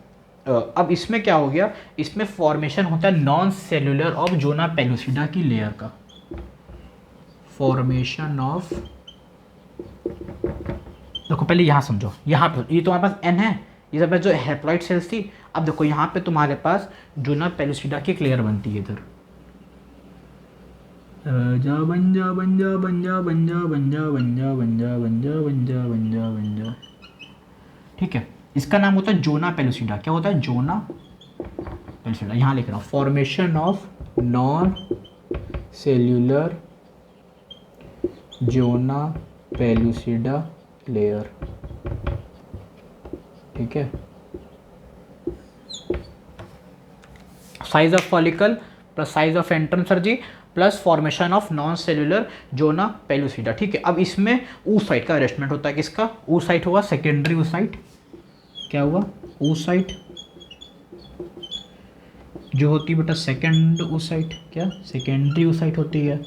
S1: अब इसमें क्या हो गया, इसमें फॉर्मेशन होता है non cellular of zona pellucida की लेयर का, फॉर्मेशन ऑफ। देखो पहले यहाँ समझो, यहाँ पे ये तुम्हारे पास एन है, ये सब जो हैप्लॉइड सेल्स थी। अब देखो यहाँ पे तुम्हारे पास जोना पेलुसिडा की एक लेयर बनती है इधर, जा बन जा बन जा बन जा बन जा बन जा बन जा बन जा बन जा बन जा बन जा बन जा, ठीक है। इसका नाम होता है जोना पेलुसिडा। क्या होता है, जोना पेलुसिडा। यहाँ लिख रहा हूँ, formation of non cellular zona pellucida layer, ठीक है। Size of follicle plus size of antrum sir ji, plus formation of non cellular zona pellucida, ठीक है। अब इसमें oocyte का अरेस्टमेंट होता है, किसका, oocyte हुआ, सेकेंडरी oocyte। क्या हुआ, oocyte जो होती है बेटा सेकेंड oocyte, क्या सेकेंडरी oocyte होती है।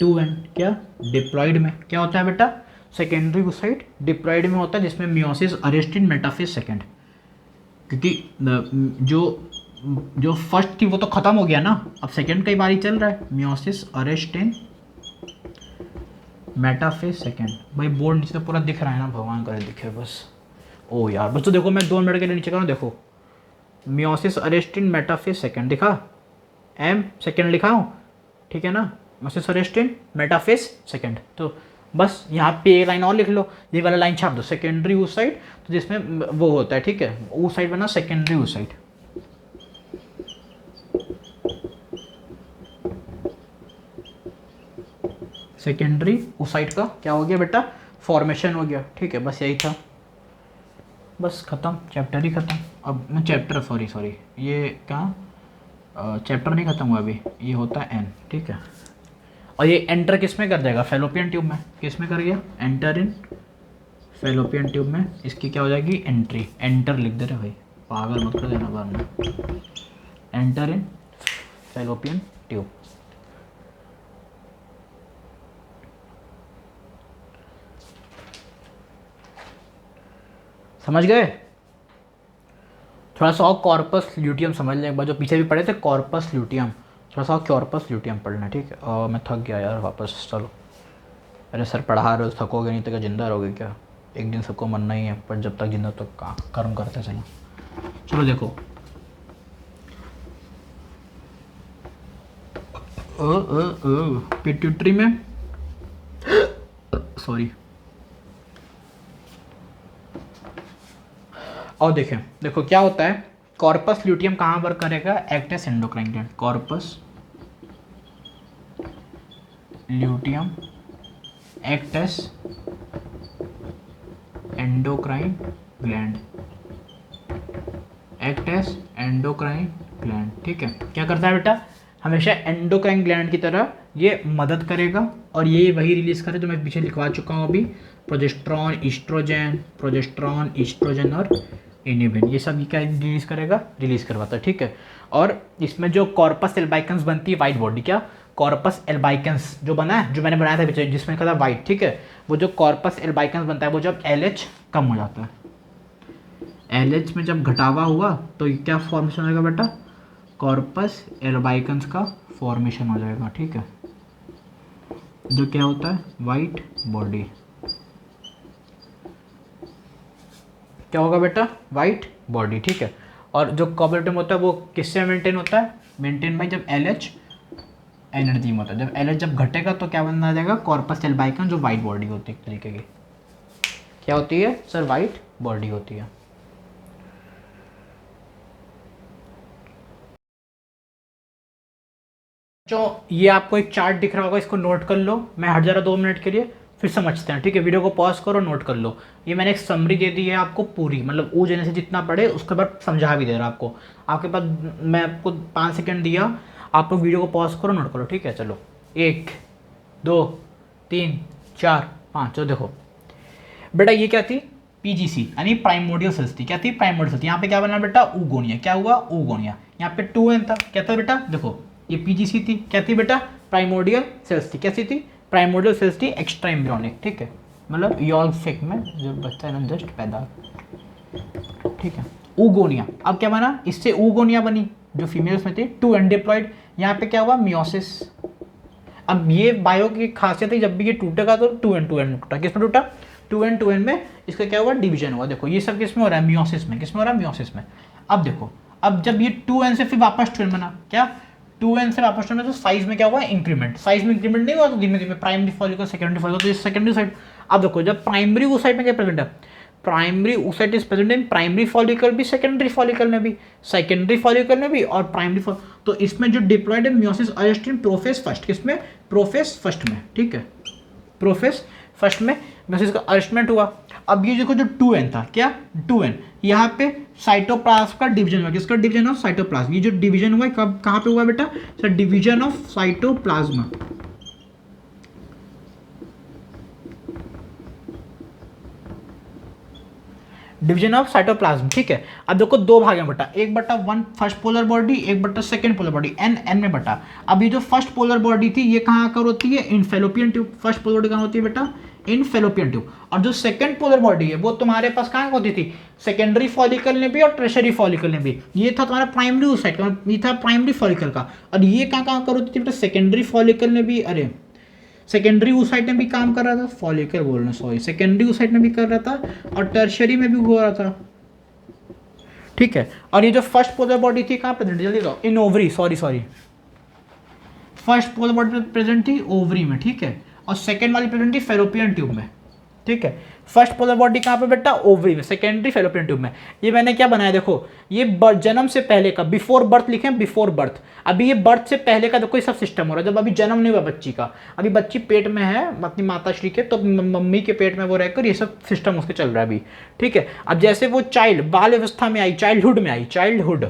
S1: 2n क्या, डिप्लॉइड में क्या होता है बेटा, सेकेंडरी oocyte डिप्लॉइड में होता है, जिसमें मियोसिस अरेस्ट इन मेटाफेज सेकेंड। क्योंकि जो फर्स्ट थी वो तो खत्म हो गया ना, अब सेकेंड का ही बारी चल रहा है, मियोसिस अरेस्ट इन मेटाफेज सेकेंड। भाई बोर्ड नीचे तो पूरा दिख रहा है ना, भगवान करे दिखे बस। ओ यार बस, तो देखो मैं 2 मिनट के लिए नीचे कर रहा हूँ, देखो मियोसिस अरेस्ट इन मेटाफेज सेकेंड दिखा, एम सेकेंड लिखा हूँ, ठीक है ना, मियोसिस अरेस्ट इन मेटाफेज सेकेंड। तो बस यहाँ पे एक लाइन और लिख लो, ये वाला लाइन छाप दो, सेकेंडरी oocyte, तो जिसमें वो होता है, ठीक है, oocyte बना सेकेंडरी oocyte। सेकेंडरी oocyte का क्या हो गया बेटा, फॉर्मेशन हो गया, ठीक है। बस यही था, बस खत्म, चैप्टर ही खत्म। अब मैं चैप्टर सॉरी ये क्या चैप्टर नहीं खत्म हुआ अभी, ये होता है एन, ठीक है। और ये एंटर किस में कर जाएगा, फेलोपियन ट्यूब में। किस में कर गया, एंटर इन फेलोपियन ट्यूब में। इसकी क्या हो जाएगी, एंट्री, एंटर लिख दे रहे भाई, पागल मत कर देना बाद में। Enter in fallopian tube. समझ गए, थोड़ा सा और कॉर्पस ल्यूटियम समझ लें एक बार, जो पीछे भी पढ़े थे कॉर्पस ल्यूटियम, थोड़ा सा कॉर्पस ल्यूटियम पढ़ना, ठीक है। और मैं थक गया यार वापस, चलो। अरे सर पढ़ा रहे हो, थकोगे नहीं तो क्या जिंदा रहोगे क्या, एक दिन सबको मरना ही है, पर जब तक जिंदा तक का कर्म करते चलो। चलो देखो, पिट्यूटरी में सॉरी, और देखें, देखो क्या होता है, कॉर्पस ल्यूटियम कहाँ वर्क करेगा, act as endocrine gland. Corpus luteum act as endocrine gland, act as endocrine gland. ठीक है, क्या करता है बेटा, हमेशा एंडोक्राइन ग्लैंड की तरह ये मदद करेगा, और ये वही रिलीज करे जो मैं पीछे लिखवा चुका हूँ अभी, प्रोजेस्टेरॉन, ईस्ट्रोजन और इनिबिन, ये सब क्या रिलीज करेगा, रिलीज करवाता है। ठीक है, और इसमें जो कॉर्पस एल्बाइकन्स बनती है वाइट बॉडी, क्या कॉर्पस एल्बाइकन्स जो बना है, जो मैंने बनाया था पीछे जिसमें कहा था वाइट, ठीक है, वो जो कॉर्पस एल्बाइकन्स बनता है वो जब LH कम हो जाता है, LH में जब घटावा हुआ तो क्या फॉर्मेशन होगा बेटा, कॉर्पस एल्बाइकन्स का फॉर्मेशन हो जाएगा। ठीक है, जो क्या होता है, वाइट बॉडी, क्या होगा बेटा, वाइट बॉडी। ठीक है, और जो कॉर्पोरेटम होता है वो किससे मेंटेन होता है, मेंटेन बाई जब LH एनर्जी में होता है, जब LH जब घटेगा तो क्या बनना जाएगा, कॉर्पस एल्बाइकन जो वाइट बॉडी होती है, एक तरीके की क्या होती है सर, वाइट बॉडी होती है। जो ये आपको एक चार्ट दिख रहा होगा, इसको नोट कर लो, मैं हट जा रहा 2 मिनट के लिए, फिर समझते हैं। ठीक है, वीडियो को पॉज करो, नोट कर लो। ये मैंने एक समरी दे दी है आपको पूरी, मतलब वो जने से जितना पढ़े उसके बाद समझा भी दे रहा आपको, आपके पास मैं आपको 5 सेकंड दिया, आप लोग वीडियो को पॉज करो, नोट करो। ठीक है, चलो 1 2 3 4 5, चलो देखो बेटा, ये क्या थी, PGC यानी प्राइमोडियल सेल्स थी, क्या थी, प्राइमोडियल सेल्स। यहाँ पे क्या बना बेटा, ऊगोनिया, क्या हुआ, ऊगोनिया। यहाँ पे 2N था, क्या था बेटा, देखो ये PGC थी, क्या थी बेटा, प्राइमोडियल सेल्स थी, कैसी थी, प्राइमोडियल सेल्स थी, एक्स्ट्रा एम्ब्रियोनिक। ठीक है, मतलब यॉर्क सेक में जो बच्चा है ना जस्ट पैदा। ठीक है, ऊगोनिया, अब क्या बना, इससे ऊगोनिया बनी जो फीमेल्स में थी, 2N डिप्लॉयड। यहाँ पे क्या हुआ, मियोसिस। अब ये बायो की खासियत है, जब भी ये टूटेगा तो 2N टूटा, किसमें टूटा, 2N में इसका क्या हुआ, डिवीजन हुआ। देखो ये सब किसमें हो रहा है, मियोसिस में, किसमें हो रहा है, मियोसिस में। अब देखो, अब जब ये 2N से फिर वापस 2N बना, क्या 2N से वापस 2N, तो साइज में क्या हुआ, इंक्रीमेंट, साइज में इंक्रीमेंट नहीं हुआ, तो धीमे धीमे प्राइमरी फॉलिकल, सेकेंडरी फॉलिकल, तो सेकेंडरी साइड। अब देखो, जब प्राइमरी उस साइड में क्या प्रेजेंट है, primary oocyte is present in primary follicle भी, सेकेंडरी फॉलिकल में भी, सेकेंडरी फॉलिकल में भी, और प्राइमरी तो इसमें जो डिप्लॉयड है मियोसिस अरेस्ट इन प्रोफेस फर्स्ट, किसमें, प्रोफेस फर्स्ट में। ठीक है, प्रोफेस फर्स्ट में मियोसिस का अरेस्टमेंट हुआ। अब ये देखो जो 2N था, क्या 2N, यहाँ पे साइटोप्लाज्म का डिवीजन हुआ, किसका डिवीजन ऑफ साइटोप्लाज्म, ये जो डिवीजन हुआ है कब, कहाँ पे हुआ बेटा, sir division of cytoplasm, division of cytoplasm. ठीक है, अब देखो 2 भाग हैं बेटा, 1/1 first polar body, 1/2 second polar body, N में बटा। अब ये जो फर्स्ट पोलर बॉडी थी ये कहाँ आकर होती है, in fallopian tube. First polar body कहाँ होती है बेटा, इन फेलोपियन ट्यूब। और जो सेकेंड पोलर बॉडी है वो तुम्हारे पास कहाँ होती थी, सेकेंडरी फॉलिकल में भी और ट्रेशरी फॉलिकल में भी। ये था तुम्हारा प्राइमरी oocyte का, ये था प्राइमरी फॉलिकल का। और ये कहाँ कहाँ कर होती थी बेटा, सेकेंडरी फॉलिकल में भी, अरे सेकेंडरी oocyte में भी काम कर रहा था, फॉलिकल बोलना सॉरी, सेकेंडरी oocyte में भी कर रहा था और टर्शरी में भी हो रहा था। ठीक है, और ये जो फर्स्ट पोलर बॉडी थी कहाँ प्रेजेंट, जल्दी बताओ, in ovary, sorry first polar body present थी ओवरी में। ठीक है, और सेकेंड वाली प्रेजेंट थी फेलोपियन ट्यूब में। ठीक है, फर्स्ट पोलर बॉडी कहाँ पे बेटा, ओवरी में, सेकेंडरी फेलोपियन ट्यूब में। ये मैंने क्या बनाया, देखो ये जन्म से पहले का, बिफोर बर्थ लिखे, बिफोर बर्थ। अभी ये बर्थ से पहले का देखो ये सब सिस्टम हो रहा है, जब अभी जन्म नहीं हुआ बच्ची का, अभी बच्ची पेट में है अपनी माताश्री के, तो मम्मी के पेट में वो रहकर ये सब सिस्टम उसके चल रहा है अभी। ठीक है, अब जैसे वो चाइल्ड बाल अवस्था में आई, चाइल्डहुड में आई, चाइल्डहुड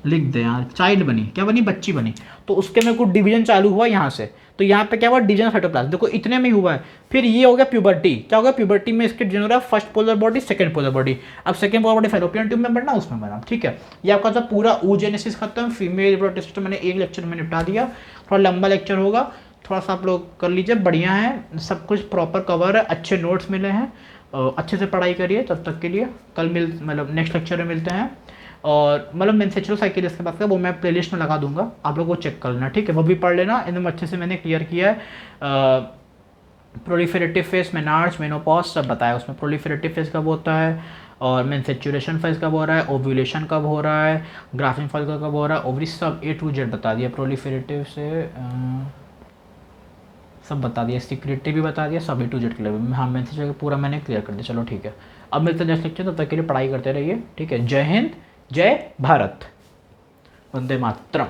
S1: लिख दे यार, चाइल्ड बनी, क्या बनी, बच्ची बनी, तो उसके में कुछ डिवीजन चालू हुआ यहाँ से, तो यहाँ पे क्या हुआ, डिवीजन ऑफ साइटोप्लाज्म, देखो इतने में ही हुआ है। फिर ये हो गया प्यूबर्टी, क्या होगा, प्यूबर्टी में इसके डिवीजन हो रहा है first polar body, second polar body. अब second polar body fallopian tube में बनना, उसमें बना। ठीक है, ये आपका था पूरा oogenesis खत्म, फीमेल रिप्रोडक्टिव सिस्टम मैंने एक लेक्चर में निपटा दिया, थोड़ा लंबा लेक्चर होगा, थोड़ा सा आप लोग कर लीजिए, बढ़िया है, सब कुछ प्रॉपर कवर है, अच्छे नोट्स मिले हैं, अच्छे से पढ़ाई करिए। तब तक के लिए कल मतलब नेक्स्ट लेक्चर में मिलते हैं। और मतलब मेंस्ट्रुअल साइकिल इसके बाद का वो मैं प्लेलिस्ट में लगा दूंगा, आप लोग वो चेक कर लेना। ठीक है, वो भी पढ़ लेना, एकदम अच्छे से मैंने क्लियर किया है। प्रोलिफेरेटिव फेज, मेनार्च, मेनोपॉज सब बताया उसमें। प्रोलिफेरेटिव फेज कब होता है और मेंस्ट्रुएशन फेज कब हो रहा है, ओव्यूलेशन कब हो रहा है, ग्राफ्टिंग फेज कब हो रहा है, ओवरी सब A to Z बता दिया। प्रोलिफेरेटिव से सब बता दिया, सिक्रेटिव भी बता दिया, सब A to Z क्लियर। हाँ मैंने पूरा मैंने क्लियर कर दिया। चलो ठीक है, अब मिलते हैं नेक्स्ट लेक्चर, तब तक के लिए पढ़ाई करते रहिए। ठीक है, जय हिंद, जय भारत, वंदे मातरम।